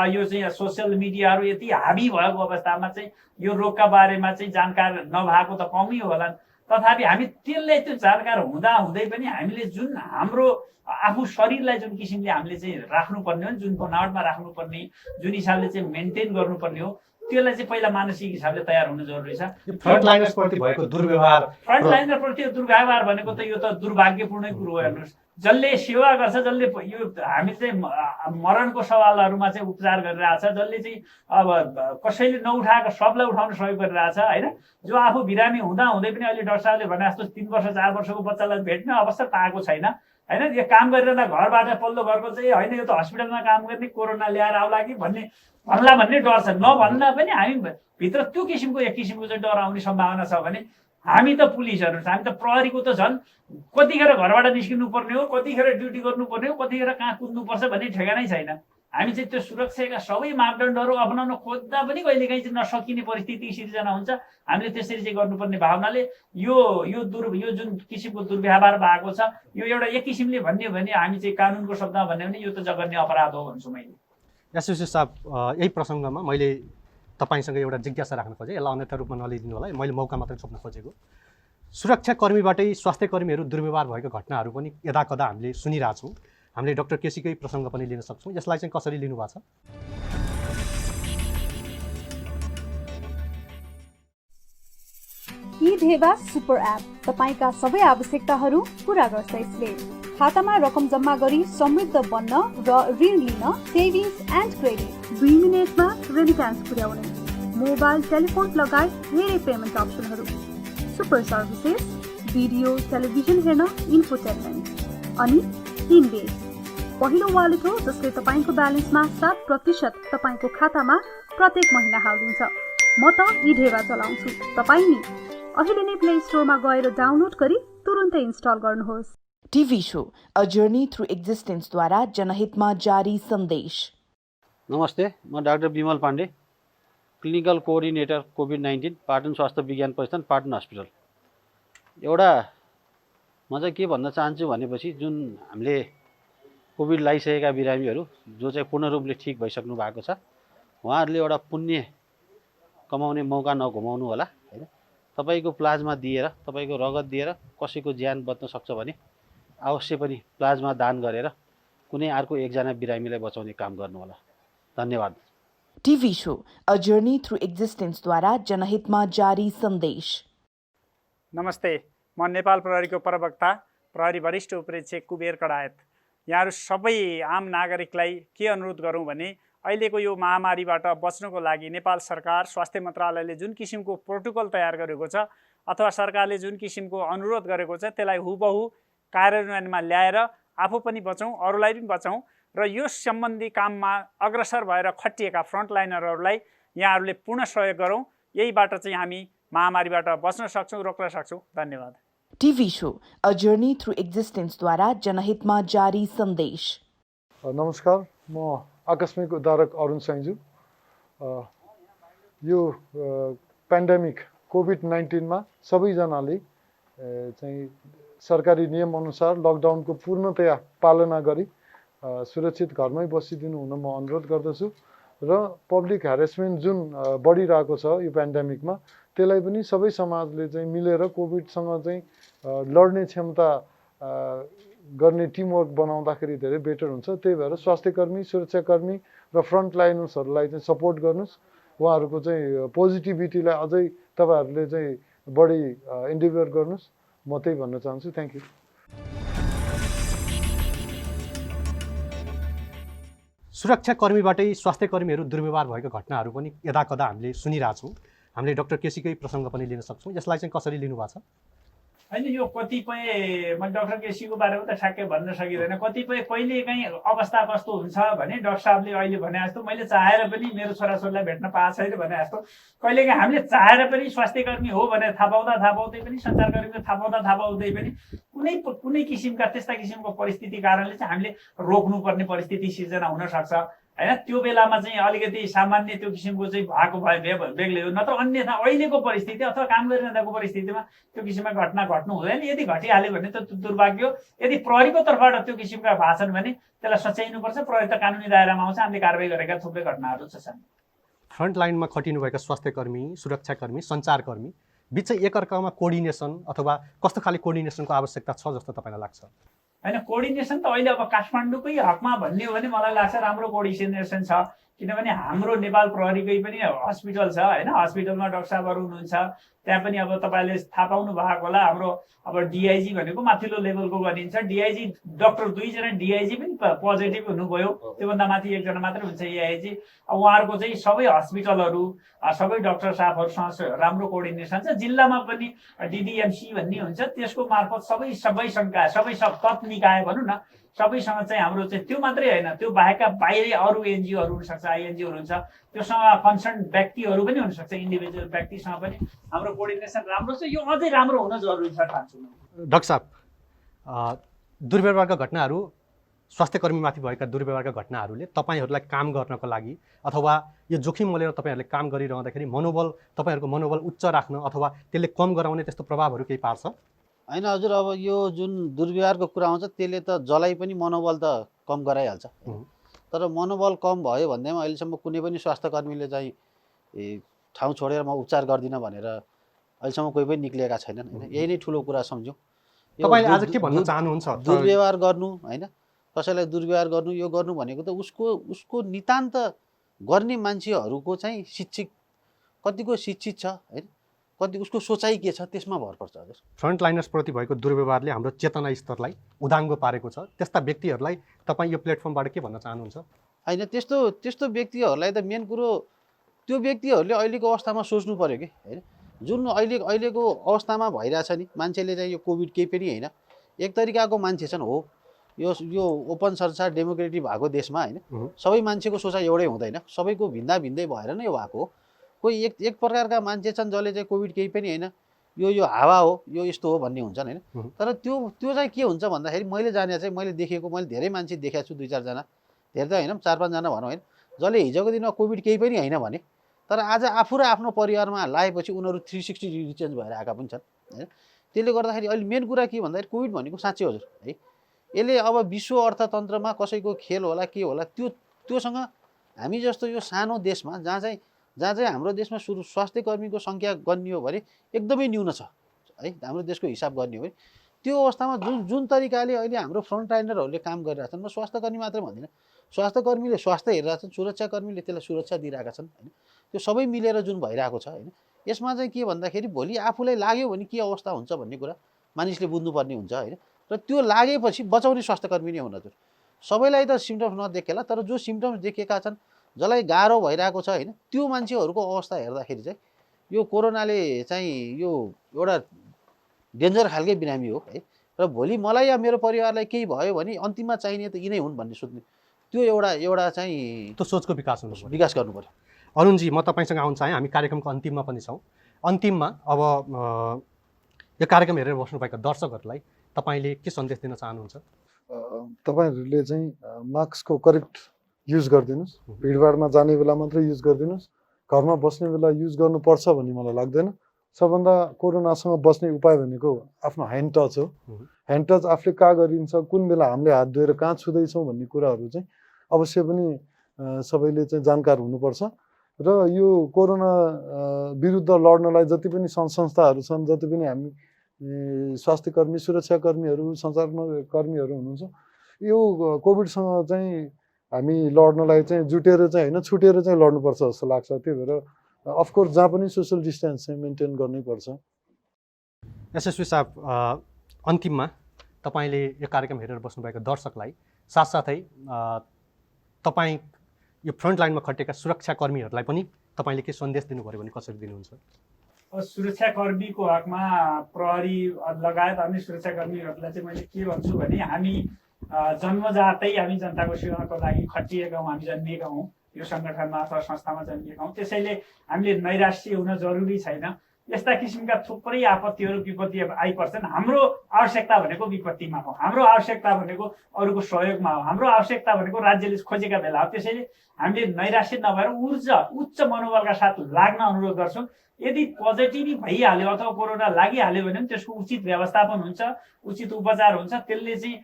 यो चाहिँ सोसियल मिडियाहरू यति हाबी भएको अवस्थामा चाहिँ यो रोगका बारेमा चाहिँ जानकार नभएको त कमै होला। तथापि हामी त्यसलाई त्यो जानकार हुँदै पनि हामीले जुन हाम्रो आफू शरीरलाई जुन किसिमले हामीले चाहिँ राख्नुपर्ने हो, जुन बनावटमा राख्नुपर्ने, जुन हिसाबले चाहिँ मेन्टेन गर्नुपर्ने हो, त्यसलाई चाहिँ पहिला मानसिक हिसाबले तयार हुनु जरुरी छ। फ्रन्टलाइनर्सप्रति भएको दुर्व्यवहार, फ्रन्टलाइनरप्रति दुर्व्यवहार भनेको त यो त दुर्भाग्यपूर्णै कुरो हो। हेर्नुहोस्, जसले सेवा गर्छ, जसले यो हामी चाहिँ मरणको सवालहरूमा चाहिँ उपचार गरिरहेछ, जसले चाहिँ अब कसैले नउठाएको सबलाई उठाउन सहयोग गरिरहेछ होइन, जो आफू बिरामी हुँदै पनि अहिले डाक्टर साहबले भने जस्तो 3 वर्ष 4 वर्षको बच्चालाई भेट्ने अवस्था पाएको छैन होइन। यो काम गरिरहँदा घरबाट पल्लो घरको चाहिँ होइन यो त हस्पिटलमा काम गर्ने कोरोना ल्याएर आउला कि भन्ने डर छ। नभन्दा पनि हामी भित्र त्यो किसिमको एक किसिमको चाहिँ डर आउने सम्भावना छ भने हामी त पुलिसहरू, हामी त प्रहरीको त झन् कतिखेर घरबाट निस्किनु पर्ने हो, कतिखेर ड्युटी गर्नुपर्ने हो, कतिखेर कहाँ कुद्नुपर्छ भन्ने ठेगानै छैन। हामी चाहिँ त्यो सुरक्षाका सबै मापदण्डहरू अपनाउन खोज्दा पनि कहिलेकाहीँ चाहिँ नसकिने परिस्थिति सिर्जना हुन्छ। हामीले त्यसरी चाहिँ गर्नुपर्ने भावनाले यो जुन किसिमको दुर्व्यवहार भएको छ, यो एउटा एक किसिमले भन्ने भने हामी चाहिँ कानुनको शब्दमा भन्यो भने यो त जघन्य अपराध हो भन्छु मैले। एसएससी साहब, यही प्रसङ्गमा मैले तपाईँसँग एउटा जिज्ञासा राख्न खोजेँ, यसलाई अन्यथा रूपमा नलिदिनु होला, मैले मौका मात्रै छोप्न खोजेको। सुरक्षाकर्मीबाटै स्वास्थ्यकर्मीहरू दुर्व्यवहार भएको घटनाहरू पनि यदाकदा हामीले सुनिरहेछौँ। हामीले डाक्टर केसीकै प्रसङ्ग पनि लिन सक्छौँ। यसलाई चाहिँ कसरी लिनुभएको छ? ईढेवा सुपर एप तपाईका सबै आवश्यकताहरू पूरा गर्छ। यसले खातामा रकम जम्मा गरी समृद्ध बन्न र ऋण लिन, सेभिङ्स एन्ड क्रेडिट, 2 मिनेटमा रेमिट्यान्स पुर्याउने, मोबाइल टेलिफोन लगायत धेरै पेमेन्ट अप्सनहरू, सुपर सर्भिसेस, भिडियो टेलिभिजन हेर्न इन्फोटेनमेन्ट, अनि इन्भेस्ट, पहिलो वालेट हो जसले तपाईको ब्यालेन्समा 7% तपाईको खातामा प्रत्येक महिना हालिदिन्छ। म त ईढेवा चलाउँछु, तपाई नि अहिले नै प्ले स्टोरमा गएर डाउनलोड गरी तुरुन्तै इन्स्टल गर्नुहोस्। TV show a journey through existence द्वारा जनहितमा जारी सन्देश। नमस्ते, म doctor Bimal Pandey, clinical coordinator कोभिड-19 पाटन स्वास्थ्य विज्ञान प्रतिष्ठान पाटन हस्पिटल। एउटा म चाहिँ के भन्न चाहन्छु भनेपछि जुन हामीले कोभिड लगाइसकेका बिरामीहरू जो चाहिँ पूर्ण रूपले ठिक भइसक्नु भएको छ, उहाँहरूले एउटा पुण्य कमाउने मौका नगुमाउनु होला होइन। तपाईँको प्लाज्मा दिएर तपाईँको रगत दिएर कसैको ज्यान बच्न सक्छ भने अवश्य पनि प्लाज्मा दान गरेर कुनै अर्को एकजना बिरामीलाई बचाउने काम गर्नुहोला। धन्यवाद। TV show a journey through एक्जिस्टेन्सद्वारा जनहितमा जारी सन्देश। नमस्ते, म नेपाल प्रहरीको प्रवक्ता प्रहरी वरिष्ठ उपरीक्षक कुबेर कडायत। यहाँहरू सबै आम नागरिकलाई के अनुरोध गरौँ भने अहिलेको यो महामारीबाट बच्नको लागि नेपाल सरकार स्वास्थ्य मन्त्रालयले जुन किसिमको प्रोटोकल तयार गरेको छ अथवा सरकारले जुन किसिमको अनुरोध गरेको छ त्यसलाई हुबहु कार्यान्वयनमा ल्याएर आफू पनि बचौँ, अरूलाई पनि बचाउँ र यो सम्बन्धी काममा अग्रसर भएर खटिएका फ्रन्टलाइनरहरूलाई यहाँहरूले पूर्ण सहयोग गरौँ। यहीबाट चाहिँ हामी महामारीबाट बच्न सक्छौँ, रोक्न सक्छौँ। धन्यवाद। TV show a journey through एक्जिस्टेन्सद्वारा जनहितमा जारी सन्देश। नमस्कार, म आकस्मिक उद्धारक अरुण सैन्जु। यो पेन्डेमिक कोभिड-19 सबैजनाले चाहिँ सरकारी नियमअनुसार लकडाउनको पूर्णतया पालना गरी सुरक्षित घरमै बसिदिनु हुन म अनुरोध गर्दछु र पब्लिक ह्यारेसमेन्ट जुन बढिरहेको छ यो पेन्डेमिकमा त्यसलाई पनि सबै समाजले चाहिँ मिलेर कोभिडसँग चाहिँ लड्ने क्षमता गर्ने टिमवर्क बनाउँदाखेरि धेरै बेटर हुन्छ। त्यही भएर स्वास्थ्यकर्मी, सुरक्षाकर्मी र फ्रन्टलाइनर्सहरूलाई चाहिँ सपोर्ट गर्नुहोस्। उहाँहरूको चाहिँ पोजिटिभिटीलाई अझै तपाईँहरूले चाहिँ बढी इन्डिभर गर्नुहोस्। म त्यही भन्न चाहन्छु। Thank you. सुरक्षाकर्मीबाटै स्वास्थ्यकर्मीहरू दुर्व्यवहार भएको घटनाहरू पनि यदाकदा हामीले सुनिरहेछौँ। हामीले डाक्टर केसीकै प्रसङ्ग पनि लिन सक्छौँ। यसलाई चाहिँ कसरी लिनुभएको छ? होइन, यो कतिपय म डाक्टर केसीको बारेमा त ठ्याक्कै भन्न सकिँदैन। कतिपय कहिलेकाहीँ अवस्था कस्तो हुन्छ भने डाक्टर साहबले अहिले भने जस्तो मैले चाहेर पनि मेरो छोराछोरीलाई भेट्न पाएको छैन भने जस्तो कहिलेकाहीँ हामीले चाहेर पनि स्वास्थ्यकर्मी हो भनेर थाहा पाउँदै पनि सञ्चारकर्मीको थाहा पाउँदै पनि कुनै किसिमका त्यस्ता किसिमको परिस्थिति कारणले चाहिँ हामीले रोक्नुपर्ने परिस्थिति सिर्जना हुनसक्छ होइन। त्यो बेलामा चाहिँ अलिकति सामान्य त्यो किसिमको चाहिँ भएको भए बेग्लै हो, नत्र अन्यथा अहिलेको परिस्थिति अथवा काम गरिरहँदाको परिस्थितिमा त्यो किसिमका घटना घट्नु हुँदैन। यदि घटिहाल्यो भने त दुर्भाग्य हो। यदि प्रहरीको तर्फबाट त्यो किसिमका भाषण भने त्यसलाई सच्याइनुपर्छ। प्रहरी त कानुनी दायरामा आउँछ। हामीले कारबाही गरेका थुप्रै घटनाहरू छन्। फ्रन्टलाइनमा खटिनुभएका स्वास्थ्यकर्मी, सुरक्षाकर्मी, सञ्चारकर्मी बिच चाहिँ एकअर्कामा कोर्डिनेसन अथवा कस्तो खाले कोर्डिनेसनको आवश्यकता छ जस्तो तपाईँलाई लाग्छ? होइन, कोर्डिनेसन त अहिले अब काठमाडौँकै हकमा भन्ने हो भने मलाई लाग्छ राम्रो कोर्डिनेसन छ। किनभने हाम्रो नेपाल प्रहरीकै पनि हस्पिटल छ होइन। हस्पिटलमा डाक्टर साहबहरू हुनुहुन्छ। त्यहाँ पनि अब तपाईँले थाहा पाउनु भएको होला, हाम्रो अब डिआइजी भनेको माथिल्लो लेभलको गरिन्छ। डिआइजी डाक्टर 2 जना डिआइजी पनि पोजिटिभ हुनुभयो। त्योभन्दा माथि 1 जना मात्रै हुन्छ एआइजी। अब उहाँहरूको चाहिँ सबै हस्पिटलहरू सबै डाक्टर साहबहरूसँग राम्रो कोर्डिनेसन छ। जिल्लामा पनि डिडिएमसी भन्ने हुन्छ, त्यसको मार्फत सबै सङ्घका सबै तप निकाय भनौँ न सबैसँग चाहिँ हाम्रो चाहिँ त्यो मात्रै होइन, त्यो बाहेकका बाहिरी अरू एनजिओहरू हुनसक्छ, आइएनजिओहरू हुन्छ, त्योसँग कन्सर्न व्यक्तिहरू पनि हुनसक्छ, इन्डिभिजुअल व्यक्तिसँग पनि हाम्रो कोर्डिनेसन राम्रो छ। यो अझै राम्रो हुन जरुरी छ ठान्छु। डाक्टर साहब, दुर्व्यवहारका घटनाहरू, स्वास्थ्यकर्मीमाथि भएका दुर्व्यवहारका घटनाहरूले तपाईँहरूलाई काम गर्नको लागि अथवा यो जोखिम मोलेर तपाईँहरूले काम गरिरहँदाखेरि तपाईँहरूको मनोबल उच्च राख्न अथवा त्यसले कम गराउने त्यस्तो प्रभावहरू केही पार्छ? होइन हजुर, अब यो जुन दुर्व्यवहारको कुरा आउँछ त्यसले त जसलाई पनि मनोबल त कम गराइहाल्छ। तर मनोबल कम भयो भन्दैमा अहिलेसम्म कुनै पनि स्वास्थ्यकर्मीले चाहिँ ठाउँ छोडेर म उपचार गर्दिनँ भनेर अहिलेसम्म कोही पनि निक्लिएका छैनन् होइन। यही नै ठुलो कुरा सम्झौँ। तपाईँले आज के भन्न चाहनुहुन्छ? दुर्व्यवहार गर्नु होइन, कसैलाई दुर्व्यवहार गर्नु, यो गर्नु भनेको त उसको नितान्त गर्ने मान्छेहरूको चाहिँ कतिको शिक्षित छ होइन, कति उसको सोचाइ के छ त्यसमा भर पर्छ। हजुर, फ्रन्टलाइनर्सप्रति भएको दुर्व्यवहारले हाम्रो चेतना स्तरलाई उदाङ्गो पारेको छ। त्यस्ता व्यक्तिहरूलाई तपाईँ यो प्लेटफर्मबाट के भन्न चाहनुहुन्छ? होइन, त्यस्तो व्यक्तिहरूलाई त मेन कुरो त्यो व्यक्तिहरूले अहिलेको अवस्थामा सोच्नु पर्यो कि होइन। जुन अहिलेको अवस्थामा भइरहेछ नि, मान्छेले चाहिँ यो कोभिड केही पनि होइन, एक तरिकाको मान्छे छन् हो। यो ओपन संसार डेमोक्रेटिक भएको देशमा होइन, सबै मान्छेको सोचाइ एउटै हुँदैन, सबैको भिन्दै भएर नै यो भएको हो। कोही एक प्रकारका मान्छे छन् जसले चाहिँ कोभिड केही पनि होइन, यो हावा हो, यो यस्तो हो भन्ने हुन्छन् होइन। तर त्यो चाहिँ के हुन्छ भन्दाखेरि मैले जाने चाहिँ मैले धेरै मान्छे देखेको छु, 2-4 जना, धेरै त होइन 4-5 जना भनौँ होइन, जसले हिजोको दिनमा कोभिड केही पनि होइन भने तर आज आफू र आफ्नो परिवारमा लाएपछि उनीहरू 360 डिग्री चेन्ज भएर आएका पनि छन् होइन। त्यसले गर्दाखेरि अहिले मेन कुरा के भन्दाखेरि कोभिड भनेको साँच्चै हजुर है, यसले अब विश्व अर्थतन्त्रमा कसैको खेल होला के होला त्योसँग हामी जस्तो यो सानो देशमा जहाँ चाहिँ जहाँ चाहिँ हाम्रो देशमा स्वास्थ्य कर्मीको सङ्ख्या गन्ने हो भने एकदमै न्यून छ है, हाम्रो देशको हिसाब गर्ने हो भने। त्यो अवस्थामा जुन तरिकाले अहिले हाम्रो फ्रन्टलाइनरहरूले काम गरिरहेछन्, म स्वास्थ्य कर्मी मात्रै भन्दिनँ, स्वास्थ्य कर्मीले स्वास्थ्य हेरिरहेछन्, सुरक्षाकर्मीले त्यसलाई सुरक्षा दिइरहेका छन् होइन, त्यो सबै मिलेर जुन भइरहेको छ होइन। यसमा चाहिँ के भन्दाखेरि भोलि आफूलाई लाग्यो भने के अवस्था हुन्छ भन्ने कुरा मानिसले बुझ्नुपर्ने हुन्छ होइन। र त्यो लागेपछि बचाउने स्वास्थ्यकर्मी नै हुन हजुर। सबैलाई त सिम्टम्स नदेखेला, तर जो सिम्टम्स देखेका छन्, जसलाई गाह्रो भइरहेको छ होइन, त्यो मान्छेहरूको अवस्था हेर्दाखेरि चाहिँ यो कोरोनाले चाहिँ यो एउटा डेन्जर खालकै बिरामी हो है। र भोलि मलाई या मेरो परिवारलाई केही भयो भने अन्तिममा चाहिने त यिनै हुन् भन्ने सोच्ने, त्यो एउटा चाहिँ त्यो सोचको विकास गर्नु पर्यो। अरुणजी, म तपाईँसँग आउन चाहेँ, हामी कार्यक्रमको अन्तिममा पनि छौँ। अन्तिममा अब यो कार्यक्रम हेरेर बस्नुभएका दर्शकहरूलाई तपाईँले के सन्देश दिन चाहनुहुन्छ? तपाईँहरूले चाहिँ मास्कको करेक्ट युज गरिदिनुहोस्, भिडभाडमा जाने बेला मात्रै युज गरिदिनुहोस्, घरमा बस्ने बेला युज गर्नुपर्छ भन्ने मलाई लाग्दैन। सबभन्दा कोरोनासँग बस्ने उपाय भनेको आफ्नो ह्यान्ड टच हो। ह्यान्ड टच आफूले कहाँ गरिन्छ, कुन बेला हामीले हात धोएर कहाँ छुँदैछौँ भन्ने कुराहरू चाहिँ अवश्य पनि सबैले चाहिँ जानकार हुनुपर्छ। र यो कोरोना विरुद्ध लड्नलाई जति पनि सङ्घ संस्थाहरू छन्, जति पनि हामी स्वास्थ्यकर्मी, सुरक्षाकर्मीहरू, सञ्चारकर्मीहरू हुनुहुन्छ, यो कोभिडसँग चाहिँ हामी लड्नलाई चाहिँ जुटेर चाहिँ होइन, छुटेर चाहिँ लड्नुपर्छ जस्तो लाग्छ। त्यही भएर अफकोर्स जहाँ पनि सोसियल डिस्टेन्स चाहिँ मेन्टेन गर्नैपर्छ। एसएसवी साहब, अन्तिममा तपाईँले यो कार्यक्रम हेरेर बस्नुभएका दर्शकलाई साथसाथै तपाईँ यो फ्रन्ट लाइनमा खटेका सुरक्षाकर्मीहरूलाई पनि तपाईँले के सन्देश दिनु पऱ्यो भने कसरी दिनुहुन्छ? सुरक्षाकर्मीको हकमा प्रहरी लगायत अन्य सुरक्षाकर्मीहरूलाई चाहिँ मैले के भन्छु भने हामी जन्मजातै हामी जनताको सेवाको लागि खटिएका हौँ, हामी जन्मिएका हौँ, यो सङ्गठनमा अथवा संस्थामा जन्मिएका हौँ। त्यसैले हामीले नैराश्य हुन जरुरी छैन। यस्ता किसिमका थुप्रै आपत्तिहरू विपत्ति आइपर्छन्। हाम्रो आवश्यकता भनेको विपत्तिमा हो, हाम्रो आवश्यकता भनेको अरूको सहयोगमा हो, हाम्रो आवश्यकता भनेको राज्यले खोजेका बेला हो। त्यसैले हामीले नैराश्य नभएर उच्च मनोबलका साथ लाग्न अनुरोध गर्छौँ। यदि पोजिटिभ भइहाल्यो अथवा कोरोना लागिहाल्यो भने पनि त्यसको उचित व्यवस्थापन हुन्छ, उचित उपचार हुन्छ। त्यसले चाहिँ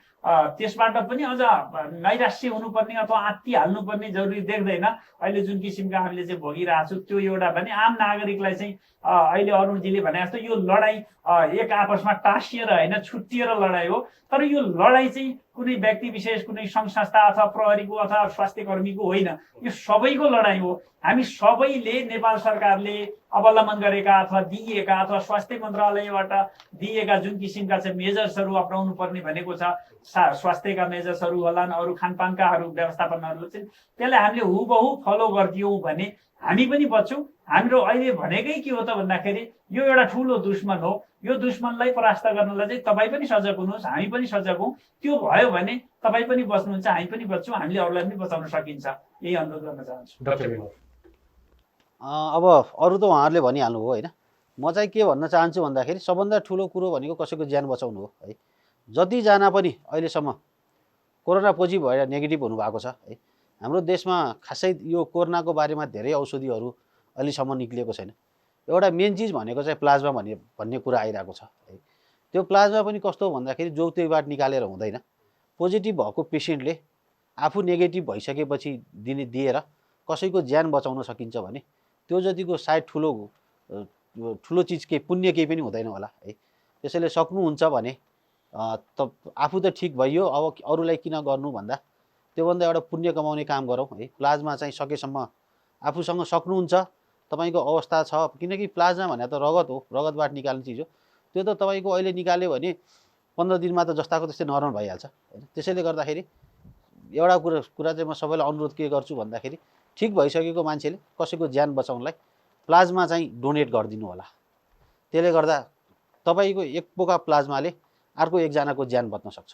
त्यसबाट पनि अझ नैराश्य हुनुपर्ने अथवा आत्तिहाल्नुपर्ने जरुरी देख्दैन। अहिले जुन किसिमका हामीले चाहिँ भोगिरहेको छौँ, त्यो एउटा भने आम नागरिकलाई चाहिँ अहिले अरुणजीले भने जस्तो यो लडाइँ एक आपसमा टाँसिएर होइन, छुट्टिएर लडाइँ हो। तर यो लडाइँ चाहिँ कुनै व्यक्ति विशेष, कुनै सङ्घ संस्था अथवा प्रहरीको अथवा स्वास्थ्य कर्मीको होइन, यो सबैको लडाइँ हो। हामी सबैले नेपाल सरकारले अवलम्बन गरेका अथवा दिइएका अथवा स्वास्थ्य मन्त्रालयबाट दिएका जुन किसिमका चाहिँ मेजर्सहरू अपनाउनु पर्ने भनेको छ, स्वास्थ्यका मेजर्सहरू होलान्, अरू खानपानकाहरू व्यवस्थापनहरू चाहिँ, त्यसलाई हामीले हुबहु फलो गरिदियौँ भने हामी पनि बच्छौँ। हाम्रो अहिले भनेकै के हो त भन्दाखेरि यो एउटा ठुलो दुश्मन हो। यो दुश्मनलाई परास्त गर्नलाई चाहिँ तपाईँ पनि सजग हुनुहोस्, हामी पनि सजग हौँ। त्यो भयो भने तपाईँ पनि बच्नुहुन्छ, हामी पनि बच्छौँ, हामीले अरूलाई पनि बचाउन सकिन्छ। यही अनुरोध गर्न चाहन्छु। अब अरू त उहाँहरूले भनिहाल्नु हो होइन, म चाहिँ के भन्न चाहन्छु भन्दाखेरि सबभन्दा ठुलो कुरो भनेको कसैको ज्यान बचाउनु हो है। जतिजना पनि अहिलेसम्म कोरोना पोजिटिभ भएर नेगेटिभ हुनुभएको छ है, हाम्रो देशमा खासै यो कोरोनाको बारेमा धेरै औषधिहरू अहिलेसम्म निक्लिएको छैन। एउटा मेन चिज भनेको चाहिँ प्लाज्मा भन्ने कुरा आइरहेको छ है। त्यो प्लाज्मा पनि कस्तो भन्दाखेरि जोगतैबाट निकालेर हुँदैन। पोजिटिभ भएको पेसेन्टले आफू नेगेटिभ भइसकेपछि दिएर कसैको ज्यान बचाउन सकिन्छ भने त्यो जतिको सायद ठुलो चिज केही पुण्य केही पनि हुँदैन होला है। त्यसैले सक्नुहुन्छ भने आफू त ठिक भइयो, अब अरूलाई किन गर्नु भन्दा त्योभन्दा एउटा पुण्य कमाउने काम गरौँ है। प्लाज्मा चाहिँ सकेसम्म आफूसँग सक्नुहुन्छ, तपाईँको अवस्था छ, किनकि प्लाज्मा भने त रगत हो, रगतबाट निकाल्ने चिज हो। त्यो त तपाईँको अहिले निकाल्यो भने 15 दिनमा त जस्ताको त्यस्तै नर्मल भइहाल्छ होइन। त्यसैले गर्दाखेरि एउटा कुरा चाहिँ म सबैलाई अनुरोध के गर्छु भन्दाखेरि ठिक भइसकेको मान्छेले कसैको ज्यान बचाउनलाई प्लाज्मा चाहिँ डोनेट गरिदिनु होला। त्यसले गर्दा तपाईँको एक पोका प्लाज्माले अर्को एकजनाको ज्यान बच्न सक्छ।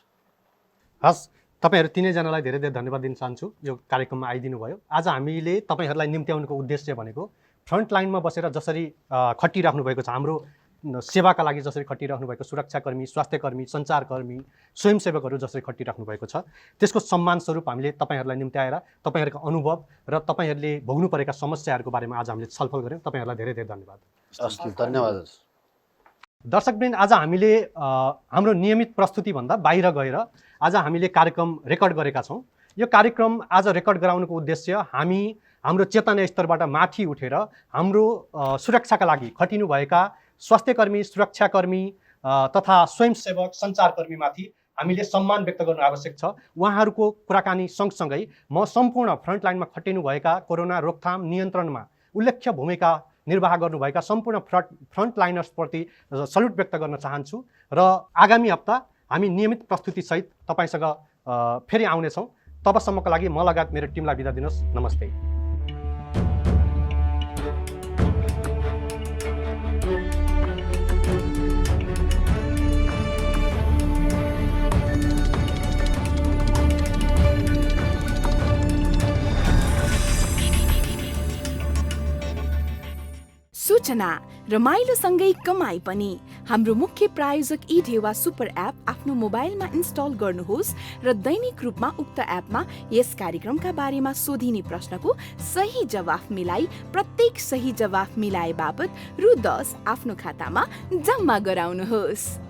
हस्, तपाईँहरू तिनैजनालाई धेरै धेरै धन्यवाद दिन चाहन्छु यो कार्यक्रममा आइदिनु भयो। आज हामीले तपाईँहरूलाई निम्त्याउनुको उद्देश्य भनेको फ्रन्ट लाइनमा बसेर जसरी खटिराख्नु भएको छ, हाम्रो सेवाका लागि जसरी खटिराख्नु भएको सुरक्षाकर्मी, स्वास्थ्यकर्मी, सञ्चारकर्मी, स्वयंसेवकहरू जसरी खटिराख्नु भएको छ, त्यसको सम्मान स्वरूप हामीले तपाईँहरूलाई निम्त्याएर तपाईँहरूको अनुभव र तपाईँहरूले भोग्नु परेका समस्याहरूको बारेमा आज हामीले छलफल गऱ्यौँ। तपाईँहरूलाई धेरै धेरै धन्यवाद। धन्यवाद। दर्शकवृन्द, आज हामीले हाम्रो नियमित प्रस्तुतिभन्दा बाहिर गएर आज हामीले कार्यक्रम रेकर्ड गरेका छौँ। यो कार्यक्रम आज रेकर्ड गराउनुको उद्देश्य हामी हाम्रो चेतना स्तरबाट माथि उठेर हाम्रो सुरक्षाका लागि खटिनुभएका स्वास्थ्यकर्मी, सुरक्षाकर्मी तथा स्वयंसेवक, सञ्चारकर्मीमाथि हामीले सम्मान व्यक्त गर्नु आवश्यक छ। उहाँहरूको कुराकानी सँगसँगै म सम्पूर्ण फ्रन्टलाइनमा खटिनुभएका कोरोना रोकथाम नियन्त्रणमा उल्लेख्य भूमिका निर्वाह गर्नुभएका सम्पूर्ण फ्रन्टलाइनर्सप्रति सल्युट व्यक्त गर्न चाहन्छु र आगामी हप्ता हामी नियमित प्रस्तुतिसहित तपाईँसँग फेरि आउनेछौँ। तबसम्मको लागि म लगायत मेरो टिमलाई बिदा दिनुहोस्। नमस्ते। सूचना रमाइलोसँगै कमाई पनि। हाम्रो मुख्य प्रायोजक ढेवा सुपर एप आफ्नो मोबाइलमा इन्स्टल गर्नुहोस् र दैनिक रूपमा उक्त एपमा यस कार्यक्रमका बारेमा सोधिने प्रश्नको सही जवाफ मिलाई प्रत्येक सही जवाफ मिलाए बापत रु 10 आफ्नो खातामा जम्मा गराउनुहोस्।